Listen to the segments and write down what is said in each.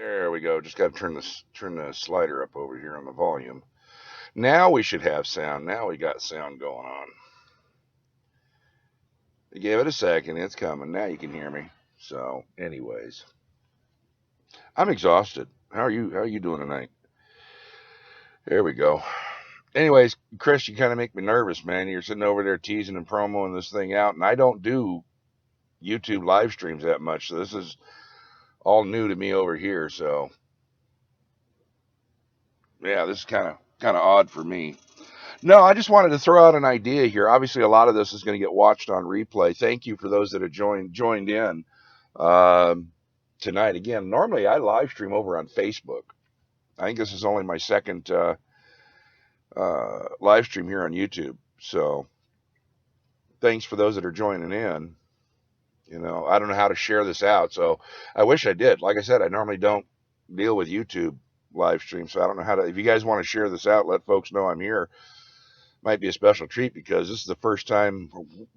There we go. Just got to turn the slider up over here on the volume. Now we should have sound. Now we got sound going on. Give it a second. It's coming. Now you can hear me. So, anyways, I'm exhausted. How are you? How are you doing tonight? There we go. Anyways, Chris, you kind of make me nervous, man. You're sitting over there teasing and promoting this thing out, and I don't do YouTube live streams that much. So this is all new to me over here. So, yeah, this is kind of odd for me. No, I just wanted to throw out an idea here. Obviously, a lot of this is going to get watched on replay. Thank you for those that have joined in um, tonight. Again, normally I live stream over on Facebook. I think this is only my second live stream here on YouTube. So thanks for those that are joining in. I don't know how to share this out, so I wish I did. Like I said, I normally don't deal with YouTube live stream, so I don't know how to. If you guys want to share this out, let folks know I'm here. Might be a special treat because this is the first time,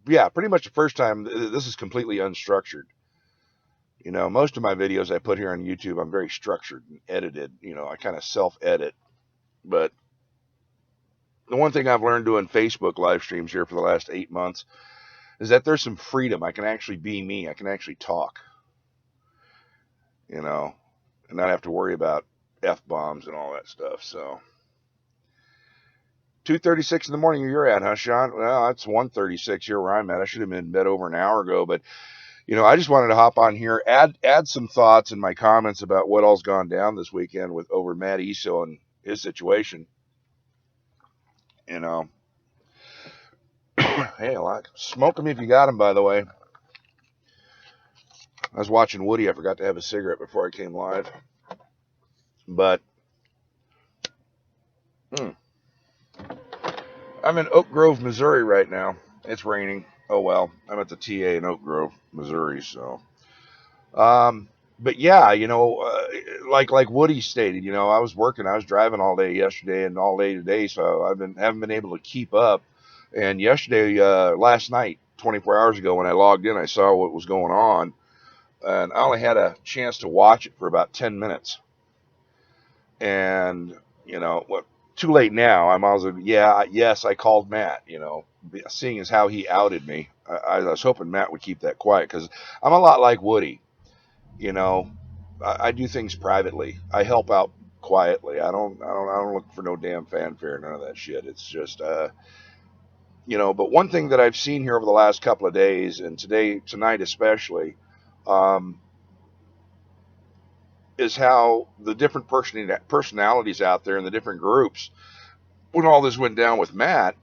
yeah, pretty much the first time. This is completely unstructured. Most of my videos I put here on YouTube, I'm very structured and edited. I kind of self-edit. But the one thing I've learned doing Facebook live streams here for the last 8 months is that there's some freedom. I can actually be me. I can actually talk, and not have to worry about F-bombs and all that stuff. So 2:36 in the morning you're at, huh, Sean? Well, it's 1:36 here where I'm at. I should have been in bed over an hour ago, but I just wanted to hop on here, add some thoughts in my comments about what all's gone down this weekend with over Matt Iso and his situation. You know, hey, smoke him if you got him. By the way, I was watching Woody. I forgot to have a cigarette before I came live, but I'm in Oak Grove, Missouri right now. It's raining. Oh well, I'm at the TA in Oak Grove, Missouri. So, but yeah, like Woody stated, I was working. I was driving all day yesterday and all day today, so haven't been able to keep up. And yesterday, last night, 24 hours ago, when I logged in, I saw what was going on, and I only had a chance to watch it for about 10 minutes. And what? Too late now. I'm also, yeah, yes, I called Matt. Seeing as how he outed me, I was hoping Matt would keep that quiet because I'm a lot like Woody. You know, I do things privately. I help out quietly. I don't look for no damn fanfare. None of that shit. It's just, But one thing that I've seen here over the last couple of days, and tonight especially, um, is how the different personalities out there in the different groups. When all this went down with Matt,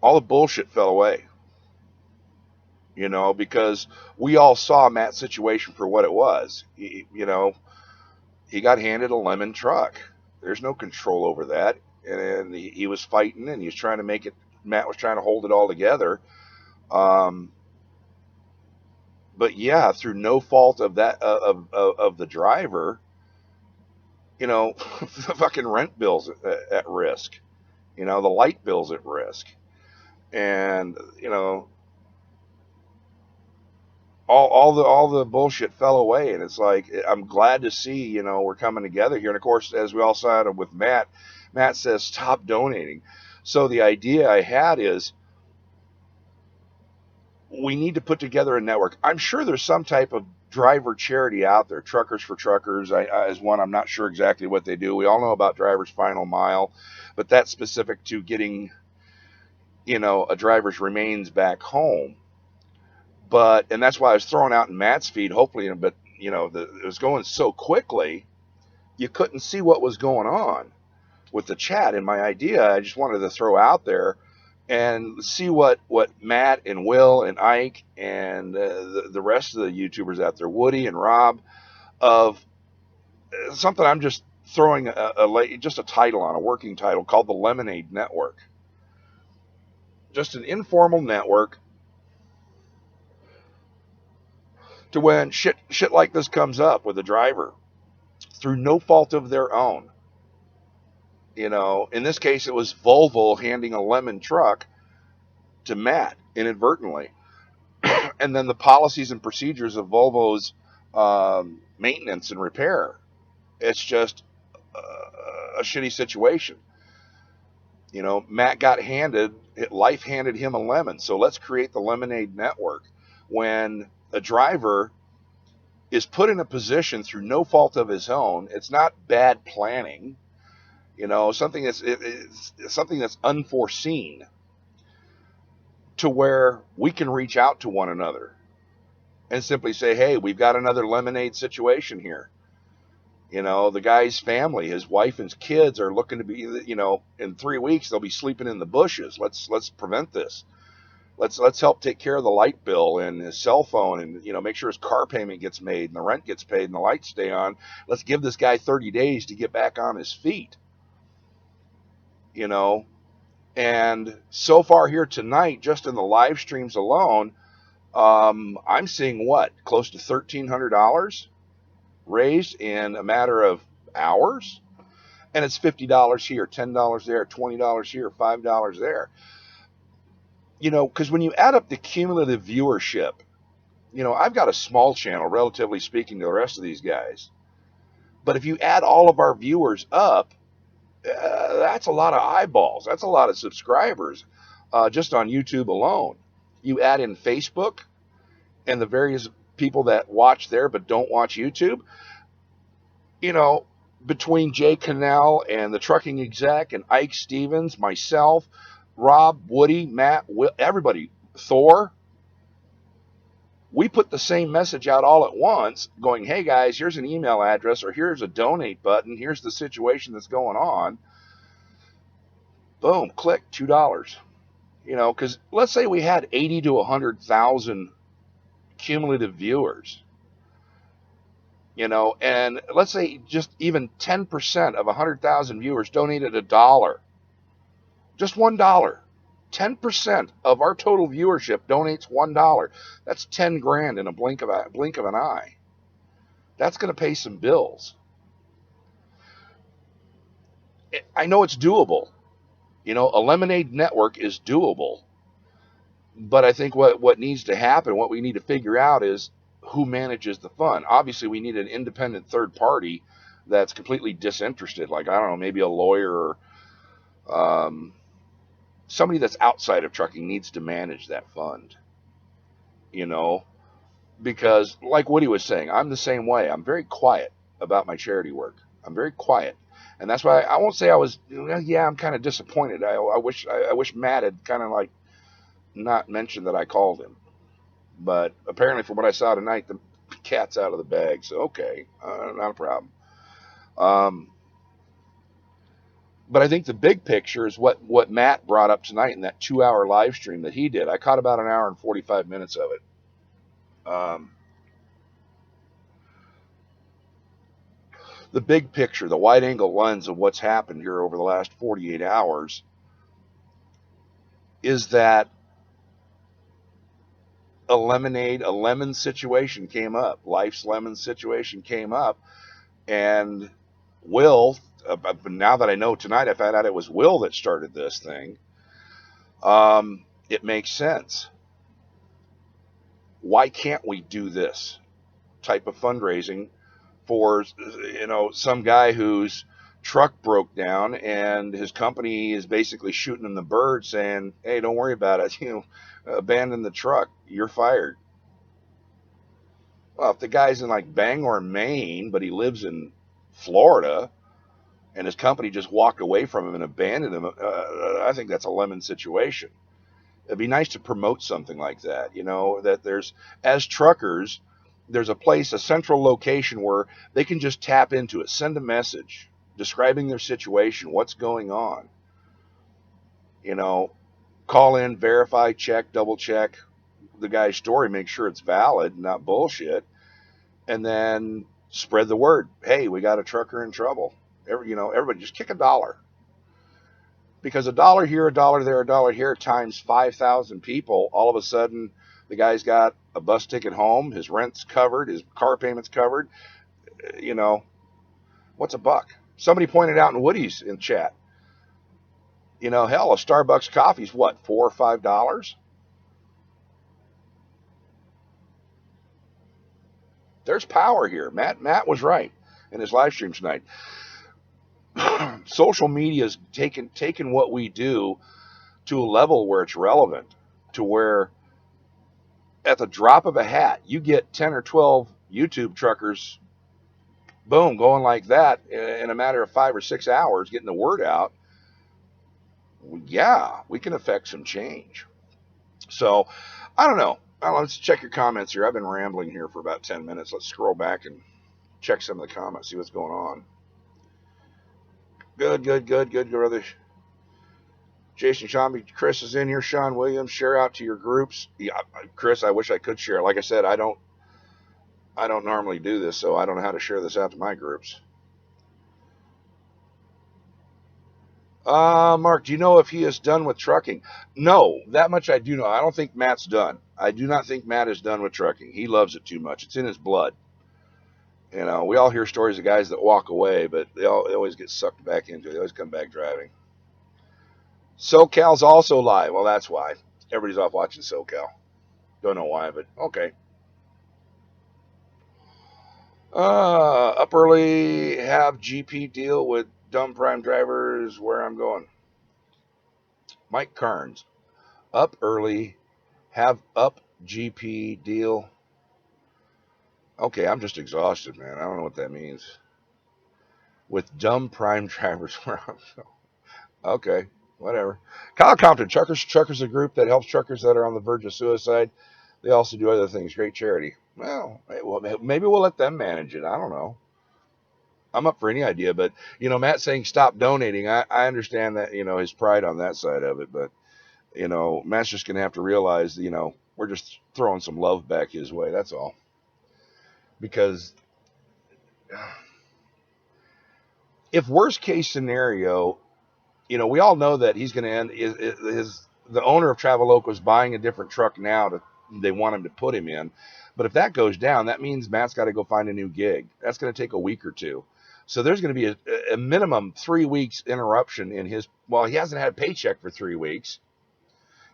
all the bullshit fell away. Because we all saw Matt's situation for what it was. He got handed a lemon truck. There's no control over that. And he was fighting and he was trying to make it, Matt was trying to hold it all together. Um, but yeah, through no fault of that, of the driver, the fucking rent bill's at risk, the light bill's at risk. And, all the bullshit fell away, and it's like I'm glad to see we're coming together here. And of course, as we all saw with Matt says stop donating. So the idea I had is we need to put together a network. I'm sure there's some type of driver charity out there. Truckers for Truckers is one. I'm not sure exactly what they do. We all know about Drivers Final Mile, but that's specific to getting a driver's remains back home. And that's why I was throwing out in Matt's feed, hopefully, but it was going so quickly, you couldn't see what was going on with the chat. And my idea, I just wanted to throw out there and see what Matt and Will and Ike and the rest of the YouTubers out there, Woody and Rob, of something I'm just throwing just a title on, a working title called the Lemonade Network. Just an informal network to when shit like this comes up with a driver through no fault of their own. In this case, it was Volvo handing a lemon truck to Matt inadvertently. And then the policies and procedures of Volvo's maintenance and repair. It's just a shitty situation. Matt got life handed him a lemon. So let's create the Lemonade Network. When a driver is put in a position through no fault of his own, it's not bad planning. Something that's unforeseen, to where we can reach out to one another and simply say, hey, we've got another lemonade situation here. The guy's family, his wife and his kids are looking to be, in 3 weeks they'll be sleeping in the bushes. Let's prevent this. Let's help take care of the light bill and his cell phone, and make sure his car payment gets made and the rent gets paid and the lights stay on. Let's give this guy 30 days to get back on his feet. And so far here tonight, just in the live streams alone, I'm seeing close to $1,300 raised in a matter of hours. And it's $50 here, $10 there, $20 here, $5 there. Because when you add up the cumulative viewership, I've got a small channel, relatively speaking, to the rest of these guys. But if you add all of our viewers up, that's a lot of eyeballs. That's a lot of subscribers, just on YouTube alone. You add in Facebook and the various people that watch there but don't watch YouTube. Between Jay Cannell and the Trucking Exec and Ike Stevens, myself, Rob, Woody, Matt, everybody, Thor, we put the same message out all at once, going, hey guys, here's an email address, or here's a donate button, here's the situation that's going on. Boom, click, $2. Because let's say we had 80 to 100,000 cumulative viewers, and let's say just even 10% of 100,000 viewers donated $1, just $1. 10% of our total viewership donates $1. That's 10 grand in a blink of an eye. That's going to pay some bills. I know it's doable. A Lemonade Network is doable. But I think what needs to happen, what we need to figure out, is who manages the fund. Obviously, we need an independent third party that's completely disinterested. Like, I don't know, maybe a lawyer or somebody that's outside of trucking needs to manage that fund. Because like Woody was saying, I'm the same way. I'm very quiet about my charity work. I'm very quiet. And that's why I won't say I was, I'm kind of disappointed. I wish Matt had kind of like not mentioned that I called him. But apparently, from what I saw tonight, the cat's out of the bag. So, okay, not a problem. But I think the big picture is what Matt brought up tonight in that 2-hour live stream that he did. I caught about an hour and 45 minutes of it. The big picture, the wide angle lens of what's happened here over the last 48 hours is that a lemon situation came up. Life's lemon situation came up. And Will, now that I know tonight, I found out it was Will that started this thing. It makes sense. Why can't we do this type of fundraising for, some guy whose truck broke down and his company is basically shooting him the bird, saying, hey, don't worry about it. Abandon the truck. You're fired. Well, if the guy's in like Bangor, Maine, but he lives in Florida, and his company just walked away from him and abandoned him, I think that's a lemon situation. It'd be nice to promote something like that, that as truckers, there's a central location where they can just tap into it, send a message describing their situation, what's going on. Call in, verify, check, double check the guy's story, make sure it's valid, not bullshit, and then spread the word. Hey, we got a trucker in trouble. Everybody just kick $1. Because $1 here, $1 there, $1 here times 5,000 people, all of a sudden the guy's got a bus ticket home, his rent's covered, his car payment's covered. What's $1? Somebody pointed out in Woody's in chat, hell, a Starbucks coffee's what, $4 or $5? There's power here. Matt was right in his live stream tonight. Social media is taking what we do to a level where it's relevant, to where at the drop of a hat you get 10 or 12 YouTube truckers, boom, going like that in a matter of 5 or 6 hours, getting the word out. Yeah, we can affect some change. So I don't know. Let's check your comments here. I've been rambling here for about 10 minutes. Let's scroll back and check some of the comments, see what's going on. Good, brother. Jason, Sean, Chris is in here. Sean Williams, share out to your groups. Yeah, Chris, I wish I could share. Like I said, I don't normally do this, so I don't know how to share this out to my groups. Mark, do you know if he is done with trucking? No, that much I do know. I don't think Matt's done. I do not think Matt is done with trucking. He loves it too much. It's in his blood. You know, we all hear stories of guys that walk away, but they always get sucked back into it. They always come back driving. SoCal's also live. Well, that's why. Everybody's off watching SoCal. Don't know why, but okay. Up early, have GP deal with dumb prime drivers where I'm going. Mike Carnes. Up early, have up GP deal. Okay, I'm just exhausted, man. I don't know what that means. With dumb prime drivers where I'm going. Okay, whatever. Kyle Compton, Truckers a group that helps truckers that are on the verge of suicide. They also do other things. Great charity. Well, maybe we'll let them manage it. I don't know. I'm up for any idea, but Matt saying stop donating. I understand that his pride on that side of it, but Matt's just gonna have to realize we're just throwing some love back his way. That's all. Because if worst case scenario, we all know that he's going to end the owner of Traveloka is buying a different truck now they want him to put him in. But if that goes down, that means Matt's got to go find a new gig. That's going to take a week or two. So there's going to be a minimum 3 weeks interruption in his, well, he hasn't had a paycheck for 3 weeks.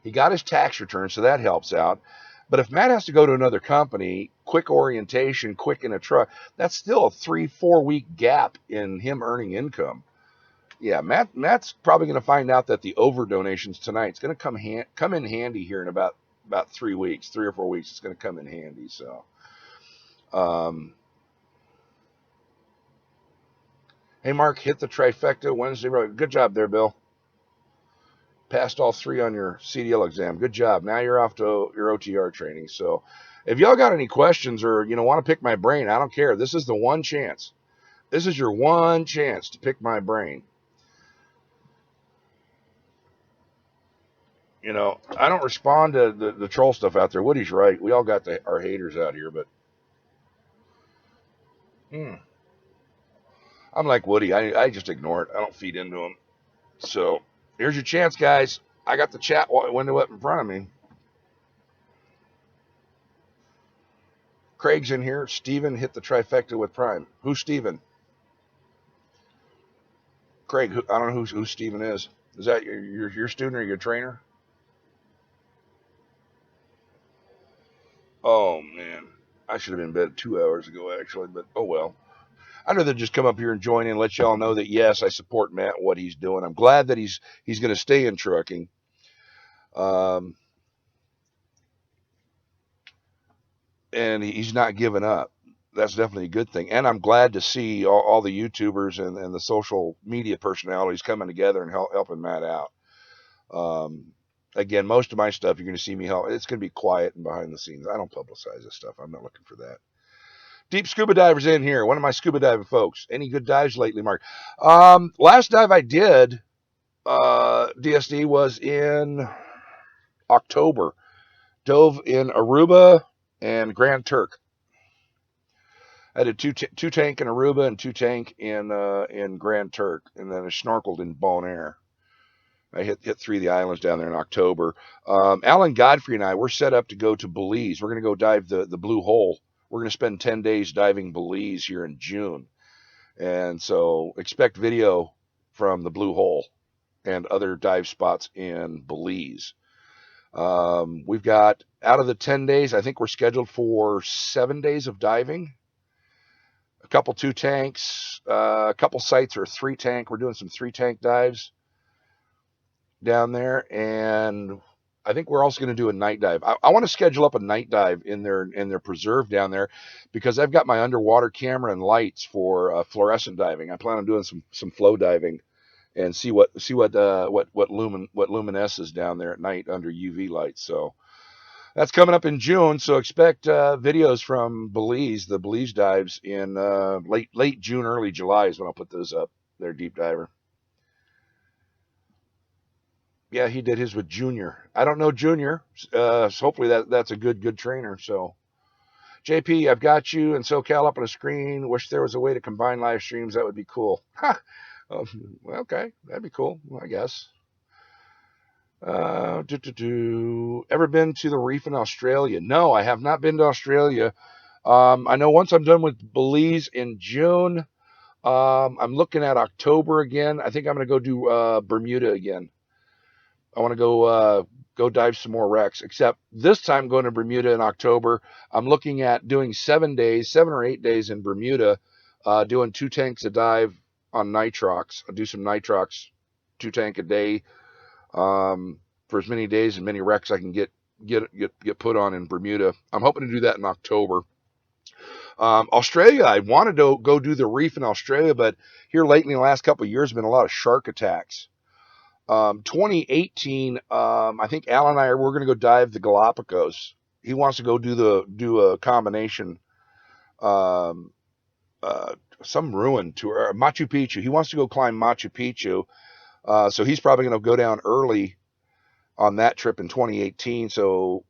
He got his tax return, so that helps out. But if Matt has to go to another company, quick orientation, quick in a truck, that's still a 3-4 week gap in him earning income. Yeah, Matt's probably going to find out that the over donations tonight is going to come in handy here in about 3 weeks, 3 or 4 weeks. It's going to come in handy. So, hey Mark, hit the trifecta Wednesday. Good job there, Bill. Passed all 3 on your CDL exam. Good job. Now you're off to your OTR training. So, if y'all got any questions or want to pick my brain, I don't care. This is the one chance. This is your one chance to pick my brain. I don't respond to the troll stuff out there. Woody's right. We all got our haters out here, but I'm like Woody. I just ignore it. I don't feed into them. So here's your chance, guys. I got the chat window up in front of me. Craig's in here. Steven hit the trifecta with Prime. Who's Steven? Craig, I don't know who Steven is. Is that your student or your trainer? Oh, man. I should have been in bed 2 hours ago, actually, but oh well. I'd rather just come up here and join in and let y'all know that, yes, I support Matt and what he's doing. I'm glad that he's going to stay in trucking. And he's not giving up. That's definitely a good thing. And I'm glad to see all the YouTubers and the social media personalities coming together and helping Matt out. Again, most of my stuff, you're going to see me help. It's going to be quiet and behind the scenes. I don't publicize this stuff. I'm not looking for that. Deep Scuba Divers in here. One of my scuba diving folks. Any good dives lately, Mark? Last dive I did, DSD, was in October. Dove in Aruba and Grand Turk. I did two tank in Aruba and 2 tank in Grand Turk, and then I snorkeled in Bonaire. I hit 3 of the islands down there in October. Alan Godfrey and I, we're set up to go to Belize. We're going to go dive the Blue Hole. We're going to spend 10 days diving Belize here in June. And so expect video from the Blue Hole and other dive spots in Belize. We've got, out of the 10 days, I think we're scheduled for 7 days of diving. a couple 2 tanks, a couple sites are 3 tank. We're doing some 3 tank dives down there, and I think we're also going to do a night dive. I want to schedule up a night dive in their preserve down there, because I've got my underwater camera and lights for fluorescent diving. I plan on doing some flow diving and what luminesces down there at night under UV lights. So that's coming up in June. So expect videos from Belize, the Belize dives in late June, early July is when I'll put those up. They're deep diver. Yeah, he did his with Junior. I don't know Junior. So hopefully that's a good trainer. So JP, I've got you and SoCal up on a screen. Wish there was a way to combine live streams. That would be cool. Okay, that'd be cool, I guess. Ever been to the reef in Australia? No, I have not been to Australia. I know once I'm done with Belize in June, I'm looking at October again. I think I'm going to go do Bermuda again. I want to go dive some more wrecks. Except this time going to Bermuda in October, I'm looking at doing 7 or 8 days in Bermuda, doing 2 tanks a dive on nitrox. I'll do some nitrox, 2 tank a day, for as many days and many wrecks I can get put on in Bermuda. I'm hoping to do that in October. Australia, I wanted to go do the reef in Australia, but here lately in the last couple of years, been a lot of shark attacks. 2018, I think Alan and we're going to go dive the Galapagos. He wants to go do a combination, um, some ruin tour, Machu Picchu. He wants to go climb Machu Picchu. So he's probably going to go down early on that trip in 2018. So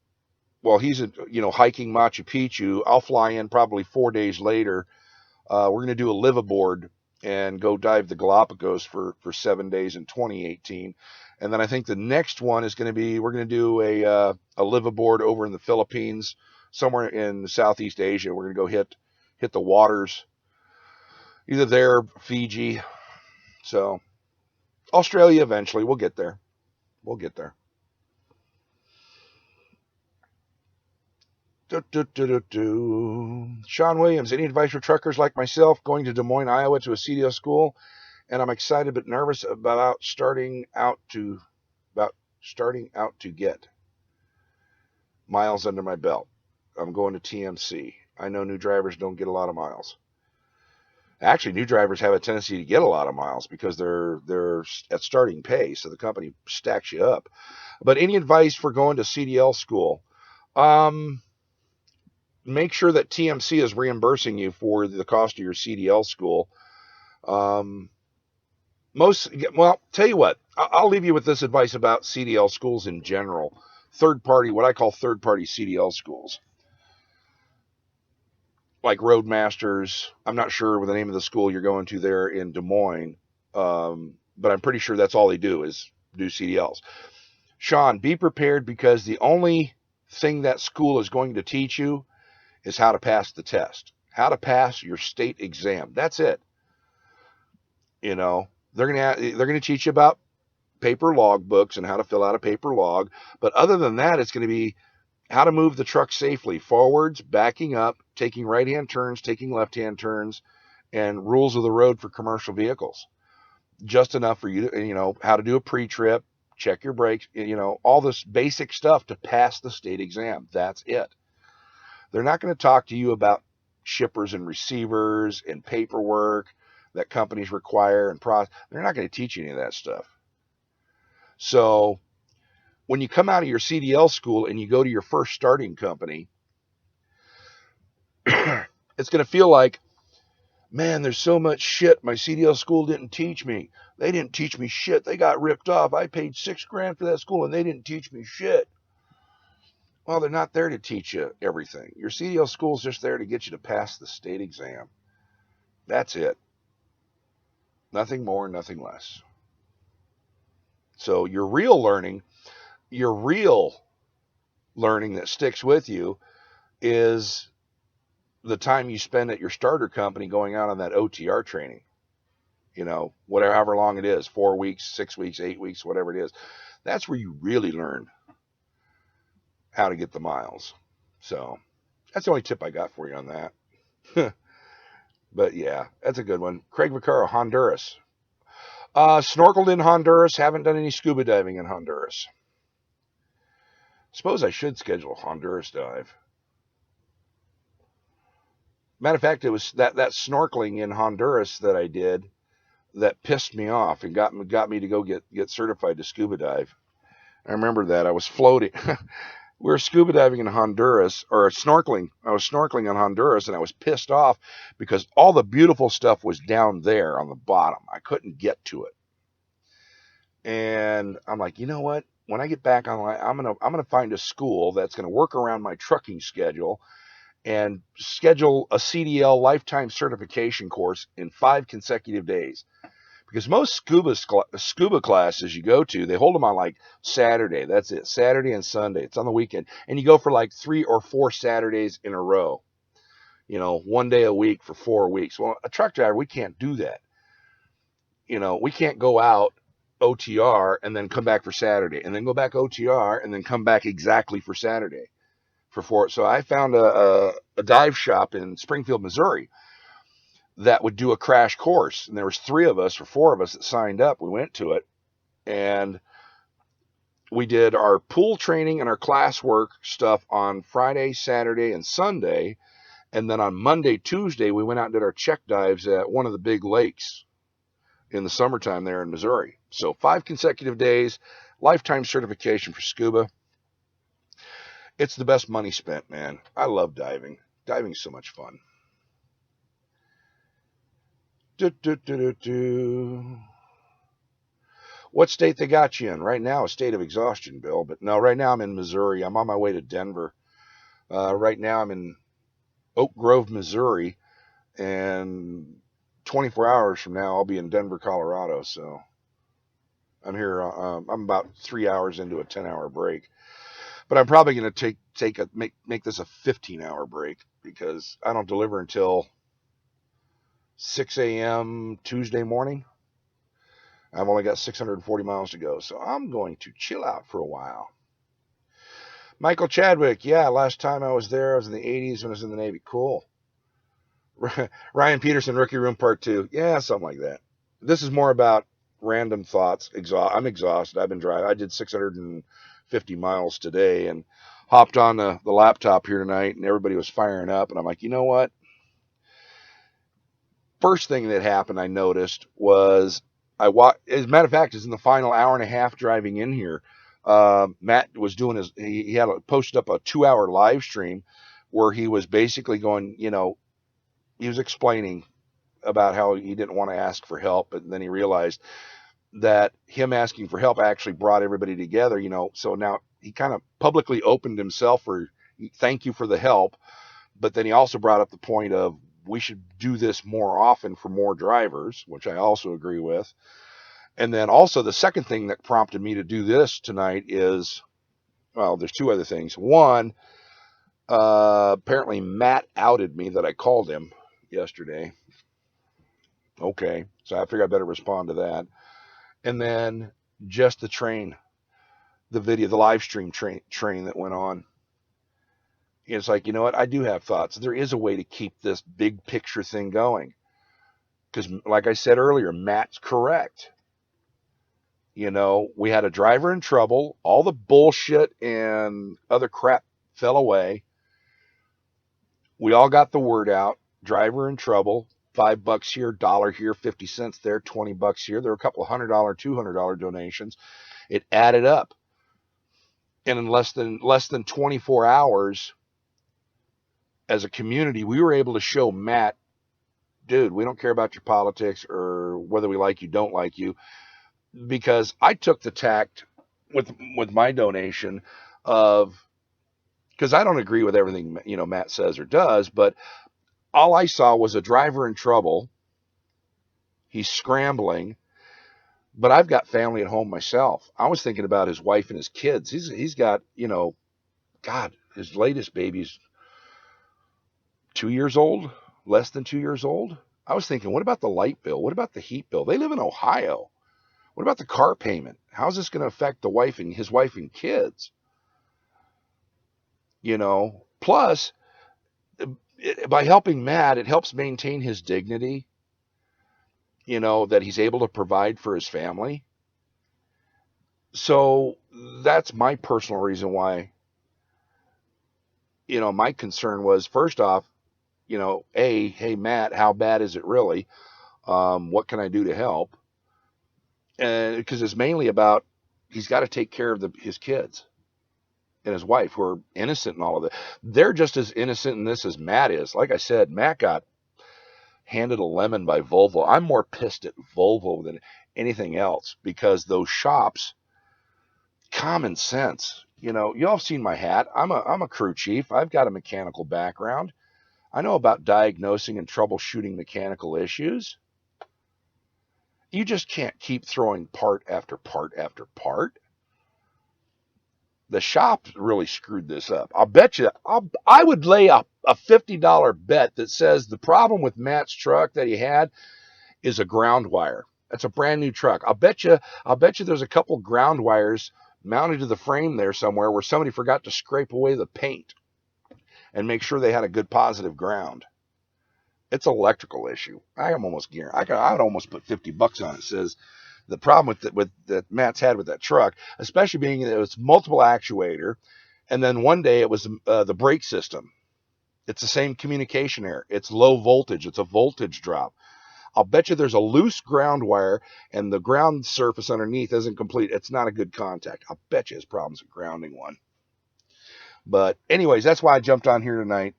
while he's hiking Machu Picchu, I'll fly in probably 4 days later. We're going to do a liveaboard and go dive the Galapagos for 7 days in 2018. And then I think the next one is going to be, we're going to do a liveaboard over in the Philippines, somewhere in Southeast Asia. We're going to go hit the waters, either there, Fiji. So Australia eventually. We'll get there. We'll get there. Sean Williams, any advice for truckers like myself going to Des Moines, Iowa to a CDL school? And I'm excited but nervous about starting out to get miles under my belt. I'm going to TMC. I know new drivers don't get a lot of miles. Actually, new drivers have a tendency to get a lot of miles because they're at starting pay, so the company stacks you up. But any advice for going to CDL school? Make sure that TMC is reimbursing you for the cost of your CDL school. Tell you what, I'll leave you with this advice about CDL schools in general. What I call third party CDL schools, like Roadmasters. I'm not sure what the name of the school you're going to there in Des Moines, but I'm pretty sure that's all they do is do CDLs. Sean, be prepared, because the only thing that school is going to teach you is how to pass the test, how to pass your state exam. That's it. They're going to teach you about paper log books and how to fill out a paper log. But other than that, it's going to be how to move the truck safely, forwards, backing up, taking right-hand turns, taking left-hand turns, and rules of the road for commercial vehicles. Just enough for you to, how to do a pre-trip, check your brakes, all this basic stuff to pass the state exam. That's it. They're not going to talk to you about shippers and receivers and paperwork that companies require and process. They're not going to teach you any of that stuff. So when you come out of your CDL school and you go to your first starting company, it's going to feel like, man, there's so much shit my CDL school didn't teach me. They didn't teach me shit. They got ripped off. I paid $6,000 for that school and they didn't teach me shit. Well, they're not there to teach you everything. Your CDL school is just there to get you to pass the state exam. That's it. Nothing more, nothing less. So your real learning that sticks with you is the time you spend at your starter company going out on that OTR training. Whatever, however long it is, 4 weeks, 6 weeks, 8 weeks, whatever it is. That's where you really learn how to get the miles. So that's the only tip I got for you on that. But yeah, that's a good one. Craig Vaccaro, Honduras. Snorkeled in Honduras. Haven't done any scuba diving in Honduras. Suppose I should schedule a Honduras dive. Matter of fact, it was that snorkeling in Honduras that I did that pissed me off and got me to go get certified to scuba dive. I remember that I was floating. We were scuba diving in Honduras or snorkeling. I was snorkeling in Honduras and I was pissed off because all the beautiful stuff was down there on the bottom. I couldn't get to it. And I'm like, you know what? When I get back online, I'm gonna find a school that's gonna work around my trucking schedule and schedule a CDL lifetime certification course in 5 consecutive days. Because most scuba classes you go to, they hold them on like Saturday. That's it, Saturday and Sunday. It's on the weekend, and you go for like 3 or 4 Saturdays in a row. One day a week for 4 weeks. Well, a truck driver, we can't do that. We can't go out OTR and then come back for Saturday, and then go back OTR and then come back exactly for Saturday for four. So I found a dive shop in Springfield, Missouri, that would do a crash course, and there was 3 of us or 4 of us that signed up. We went to it, and we did our pool training and our classwork stuff on Friday, Saturday, and Sunday. And then on Monday, Tuesday, we went out and did our check dives at one of the big lakes in the summertime there in Missouri. So 5 consecutive days, lifetime certification for scuba. It's the best money spent, man. I love diving. Diving's so much fun. What state they got you in? Right now, a state of exhaustion, Bill. But no, right now I'm in Missouri. I'm on my way to Denver. Right now I'm in Oak Grove, Missouri, and 24 hours from now I'll be in Denver, Colorado. So I'm here. I'm about 3 hours into a 10-hour break, but I'm probably going to make this a 15-hour break because I don't deliver until 6 a.m. Tuesday morning. I've only got 640 miles to go, so I'm going to chill out for a while. Michael Chadwick, yeah, last time I was there, I was in the 80s when I was in the Navy. Cool. Ryan Peterson, Rookie Room Part 2. Yeah, something like that. This is more about random thoughts. I'm exhausted. I've been driving. I did 650 miles today and hopped on the laptop here tonight, and everybody was firing up, and I'm like, you know what? First thing that happened I noticed was as a matter of fact, is in the final hour and a half driving in here. Matt was doing he had posted up a 2-hour live stream where he was basically going, he was explaining about how he didn't want to ask for help, but then he realized that him asking for help actually brought everybody together, so now he kind of publicly opened himself for thank you for the help, but then he also brought up the point of we should do this more often for more drivers, which I also agree with. And then also the second thing that prompted me to do this tonight is, well, there's 2 other things. One, apparently Matt outed me that I called him yesterday. Okay, so I figured I better respond to that. And then just the train, the video, the live stream train that went on. It's like, you know what? I do have thoughts. There is a way to keep this big picture thing going. Because, like I said earlier, Matt's correct. We had a driver in trouble. All the bullshit and other crap fell away. We all got the word out. Driver in trouble. $5 here, $1 here, 50 cents there, $20 here. There were a couple of $100, $200 donations. It added up. And in less than 24 hours, as a community, we were able to show Matt, dude, we don't care about your politics or whether we like you, don't like you, because I took the tact with my donation of, because I don't agree with everything Matt says or does, but all I saw was a driver in trouble. He's scrambling, but I've got family at home myself. I was thinking about his wife and his kids. He's got, God, his latest baby's 2 years old, less than 2 years old. I was thinking, what about the light bill? What about the heat bill? They live in Ohio. What about the car payment? How's this going to affect his wife and kids? Plus, by helping Matt, it helps maintain his dignity, that he's able to provide for his family. So that's my personal reason why, my concern was, first off, hey, Matt, how bad is it really? What can I do to help? And because it's mainly about, he's got to take care of his kids and his wife, who are innocent in all of it. They're just as innocent in this as Matt is. Like I said, Matt got handed a lemon by Volvo. I'm more pissed at Volvo than anything else, because those shops, common sense. Y'all have seen my hat. I'm a crew chief. I've got a mechanical background. I know about diagnosing and troubleshooting mechanical issues. You just can't keep throwing part after part after part. The shop really screwed this up. I'll bet you, I would lay a $50 bet that says the problem with Matt's truck that he had is a ground wire. That's a brand new truck. I'll bet you there's a couple ground wires mounted to the frame there somewhere where somebody forgot to scrape away the paint and make sure they had a good positive ground. It's an electrical issue. I am almost guaranteed. I would almost put $50 on it. It says the problem with that Matt's had with that truck, especially being that it was multiple actuator, and then one day it was the brake system. It's the same communication error. It's low voltage. It's a voltage drop. I'll bet you there's a loose ground wire and the ground surface underneath isn't complete. It's not a good contact. I'll bet you his problem's with grounding one. But anyways, that's why I jumped on here tonight.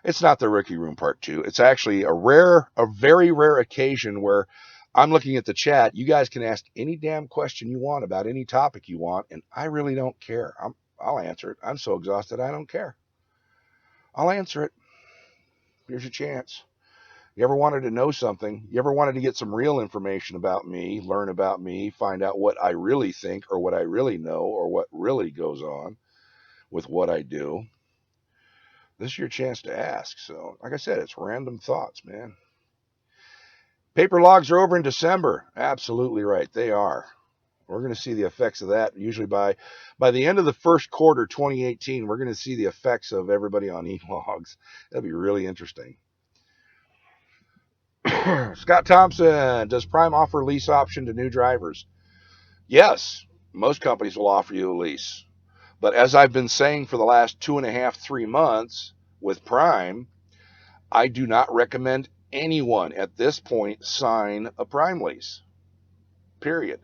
It's not the Rookie Room Part 2. It's actually a very rare occasion where I'm looking at the chat. You guys can ask any damn question you want about any topic you want, and I really don't care. I'll answer it. I'm so exhausted, I don't care. I'll answer it. Here's your chance. You ever wanted to know something? You ever wanted to get some real information about me, learn about me, find out what I really think or what I really know or what really goes on with what I do? This is your chance to ask. So, like I said, it's random thoughts, man. Paper logs are over in December. Absolutely right. They are. We're going to see the effects of that usually by the end of the first quarter 2018. We're going to see the effects of everybody on e-logs. That'll be really interesting. Scott Thompson, does Prime offer lease option to new drivers? Yes, most companies will offer you a lease. But as I've been saying for the last 2.5, 3 months with Prime, I do not recommend anyone at this point sign a Prime lease. Period.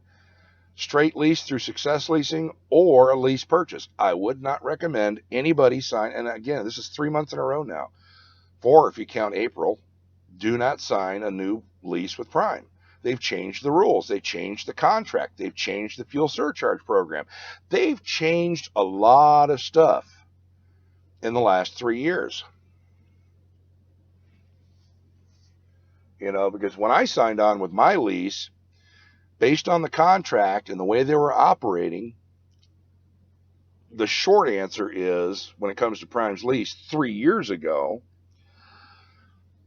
Straight lease through Success Leasing or a lease purchase. I would not recommend anybody sign. And again, this is 3 months in a row now. 4 if you count April. Do not sign a new lease with Prime. They've changed the rules. They changed the contract. They've changed the fuel surcharge program. They've changed a lot of stuff in the last 3 years. Because when I signed on with my lease, based on the contract and the way they were operating, the short answer is, when it comes to Prime's lease 3 years ago,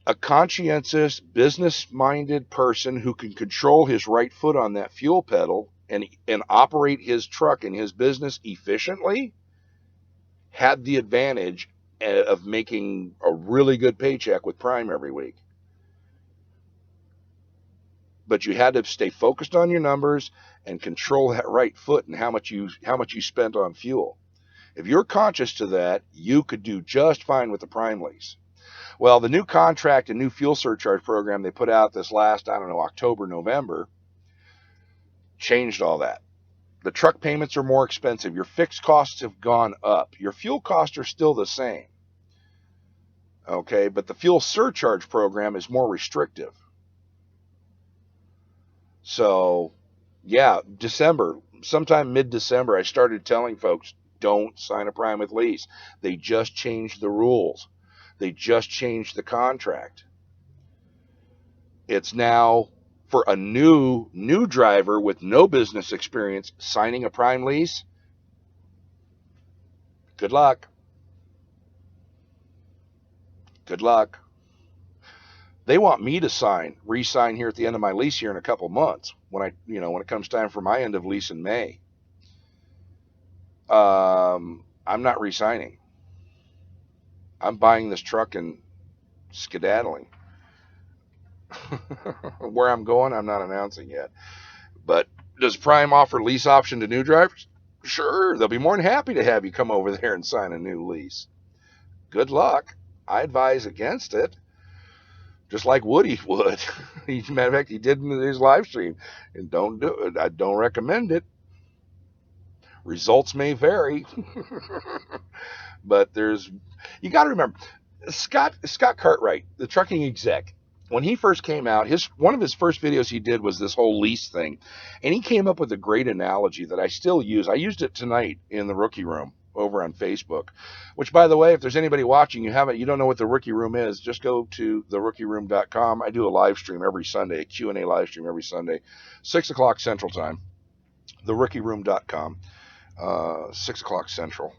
a conscientious, business-minded person who can control his right foot on that fuel pedal and operate his truck and his business efficiently had the advantage of making a really good paycheck with Prime every week. But you had to stay focused on your numbers and control that right foot and how much you spent on fuel. If you're conscious to that, you could do just fine with the Prime lease. Well, the new contract and new fuel surcharge program they put out this last, October, November, changed all that. The truck payments are more expensive. Your fixed costs have gone up. Your fuel costs are still the same. Okay, but the fuel surcharge program is more restrictive. So, yeah, sometime mid-December, I started telling folks, don't sign a Prime with lease. They just changed the rules. They just changed the contract. It's now for a new driver with no business experience signing a Prime lease. Good luck. Good luck. They want me to re-sign here at the end of my lease here in a couple months when it comes time for my end of lease in May. I'm not re-signing. I'm buying this truck and skedaddling. Where I'm going, I'm not announcing yet. But does Prime offer lease option to new drivers? Sure, they'll be more than happy to have you come over there and sign a new lease. Good luck. I advise against it, just like Woody would. Matter of fact, he did in his live stream. And don't do it. I don't recommend it. Results may vary, but you got to remember Scott Cartwright, the trucking exec. When he first came out, one of his first videos he did was this whole lease thing, and he came up with a great analogy that I still use. I used it tonight in the Rookie Room over on Facebook. Which, by the way, if there's anybody watching, you don't know what the Rookie Room is, just go to therookie.room.com. I do a live stream every Sunday, a Q&A live stream every Sunday, 6 o'clock Central Time. Therookie.room.com, 6 o'clock Central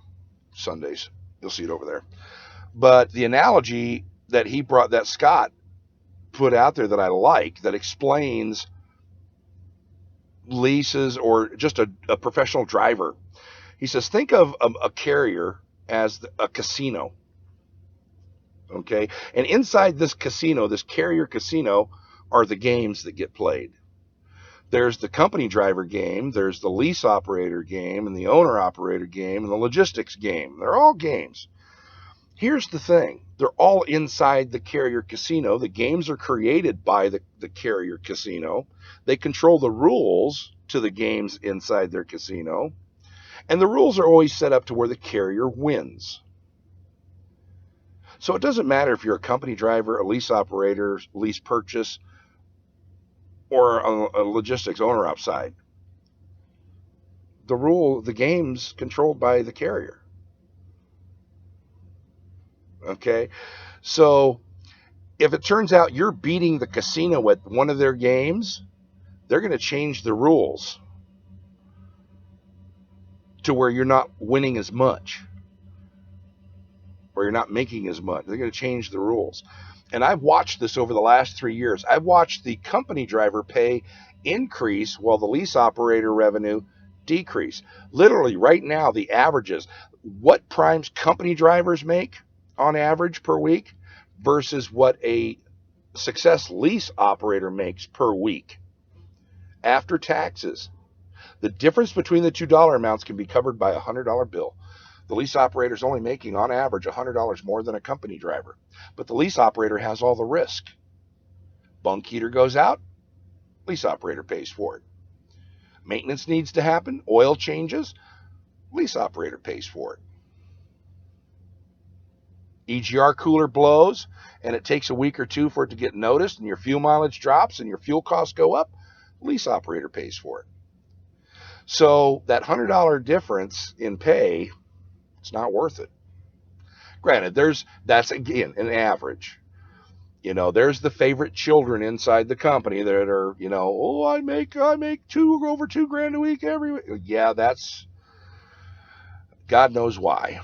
Sundays. You'll see it over there. But the analogy that that Scott put out there that I like, that explains leases or just a professional driver. He says, think of a carrier as a casino. Okay. And inside this casino, this carrier casino, are the games that get played. There's the company driver game, there's the lease operator game, and the owner operator game, and the logistics game. They're all games. Here's the thing. They're all inside the carrier casino. The games are created by the carrier casino. They control the rules to the games inside their casino. And the rules are always set up to where the carrier wins. So it doesn't matter if you're a company driver, a lease operator, lease purchase, or a logistics owner op side. The game's controlled by the carrier. Okay, so if it turns out you're beating the casino at one of their games, they're going to change the rules to where you're not winning as much, or you're not making as much. They're going to change the rules. And I've watched this over the last 3 years. I've watched the company driver pay increase while the lease operator revenue decrease. Literally right now, the averages, what Prime's company drivers make on average per week versus what a Success lease operator makes per week after taxes. The difference between the $2 amounts can be covered by a $100 bill. The lease operator is only making on average $100 more than a company driver, but the lease operator has all the risk. Bunk heater goes out, lease operator pays for it. Maintenance needs to happen, oil changes, lease operator pays for it. EGR cooler blows and it takes a week or two for it to get noticed and your fuel mileage drops and your fuel costs go up, lease operator pays for it. So that $100 difference in pay, it's not worth it. Granted, that's again an average. There's the favorite children inside the company that are, I make over $2,000 a week every week. Yeah, that's God knows why.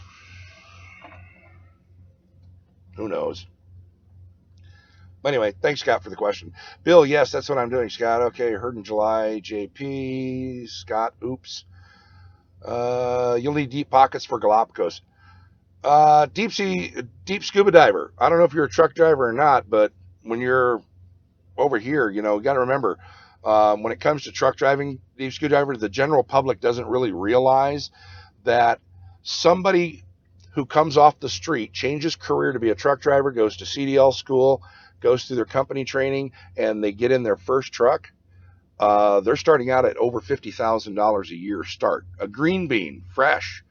Who knows? But anyway, thanks, Scott, for the question. Bill, yes, that's what I'm doing, Scott. Okay, heard in July. JP, Scott, oops. You'll need deep pockets for Galapagos. Deep scuba diver. I don't know if you're a truck driver or not, but when you're over here, you got to remember, when it comes to truck driving, deep scuba diver, the general public doesn't really realize that somebody who comes off the street, changes career to be a truck driver, goes to CDL school, goes through their company training, and they get in their first truck, they're starting out at over $50,000 a year start. A green bean, fresh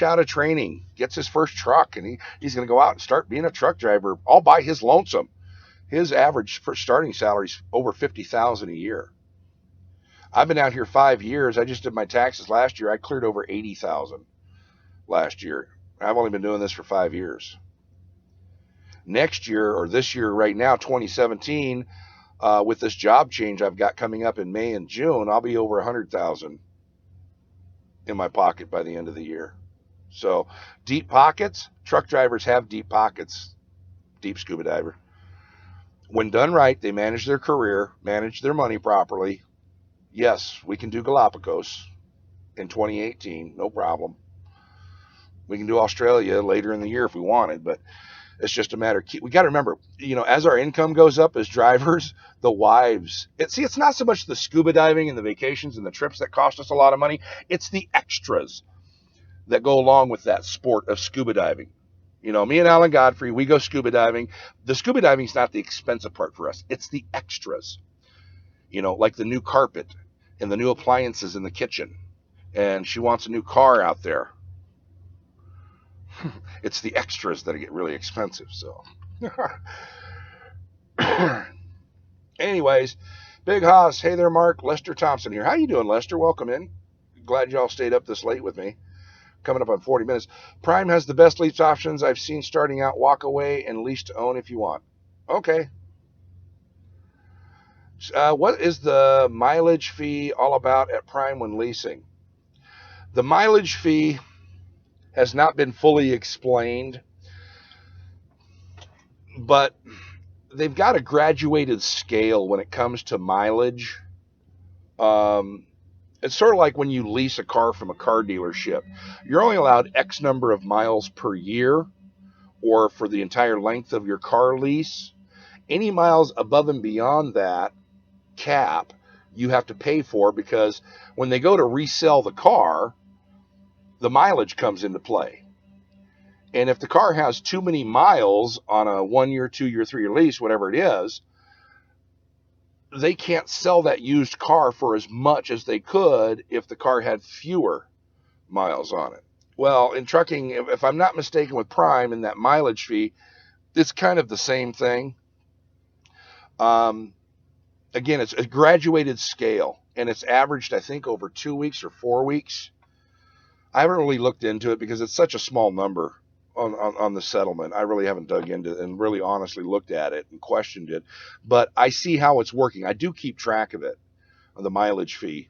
out of training, gets his first truck, and he's going to go out and start being a truck driver all by his lonesome. His average for starting salary is over $50,000 a year. I've been out here 5 years. I just did my taxes last year. I cleared over $80,000 last year. I've only been doing this for 5 years. Next year, or this year right now, 2017, with this job change I've got coming up in May and June, I'll be over $100,000 in my pocket by the end of the year. So deep pockets, truck drivers have deep pockets, deep scuba diver. When done right, they manage their career, manage their money properly. Yes, we can do Galapagos in 2018, no problem. We can do Australia later in the year if we wanted, but It's just a matter. We got to remember, as our income goes up as drivers, the wives. It's not so much the scuba diving and the vacations and the trips that cost us a lot of money. It's the extras that go along with that sport of scuba diving. Me and Alan Godfrey, we go scuba diving. The scuba diving is not the expensive part for us. It's the extras. Like the new carpet and the new appliances in the kitchen. And she wants a new car out there. It's the extras that get really expensive. So, anyways, Big Haas, hey there, Mark. Lester Thompson here. How you doing, Lester? Welcome in. Glad y'all stayed up this late with me. Coming up on 40 minutes. Prime has the best lease options I've seen starting out. Walk away and lease to own if you want. Okay. What is the mileage fee all about at Prime when leasing? The mileage fee has not been fully explained, but they've got a graduated scale when it comes to mileage. It's sort of like when you lease a car from a car dealership. You're only allowed X number of miles per year or for the entire length of your car lease. Any miles above and beyond that cap, you have to pay for, because when they go to resell the car, the mileage comes into play. And if the car has too many miles on a 1 year, 2 year, 3 year lease, whatever it is, they can't sell that used car for as much as they could if the car had fewer miles on it. Well, in trucking, if I'm not mistaken, with Prime and that mileage fee, it's kind of the same thing. Again, it's a graduated scale, and it's averaged, I think, over 2 weeks or 4 weeks. I haven't really looked into it because it's such a small number on the settlement. I really haven't dug into it and really honestly looked at it and questioned it. But I see how it's working. I do keep track of it, of the mileage fee.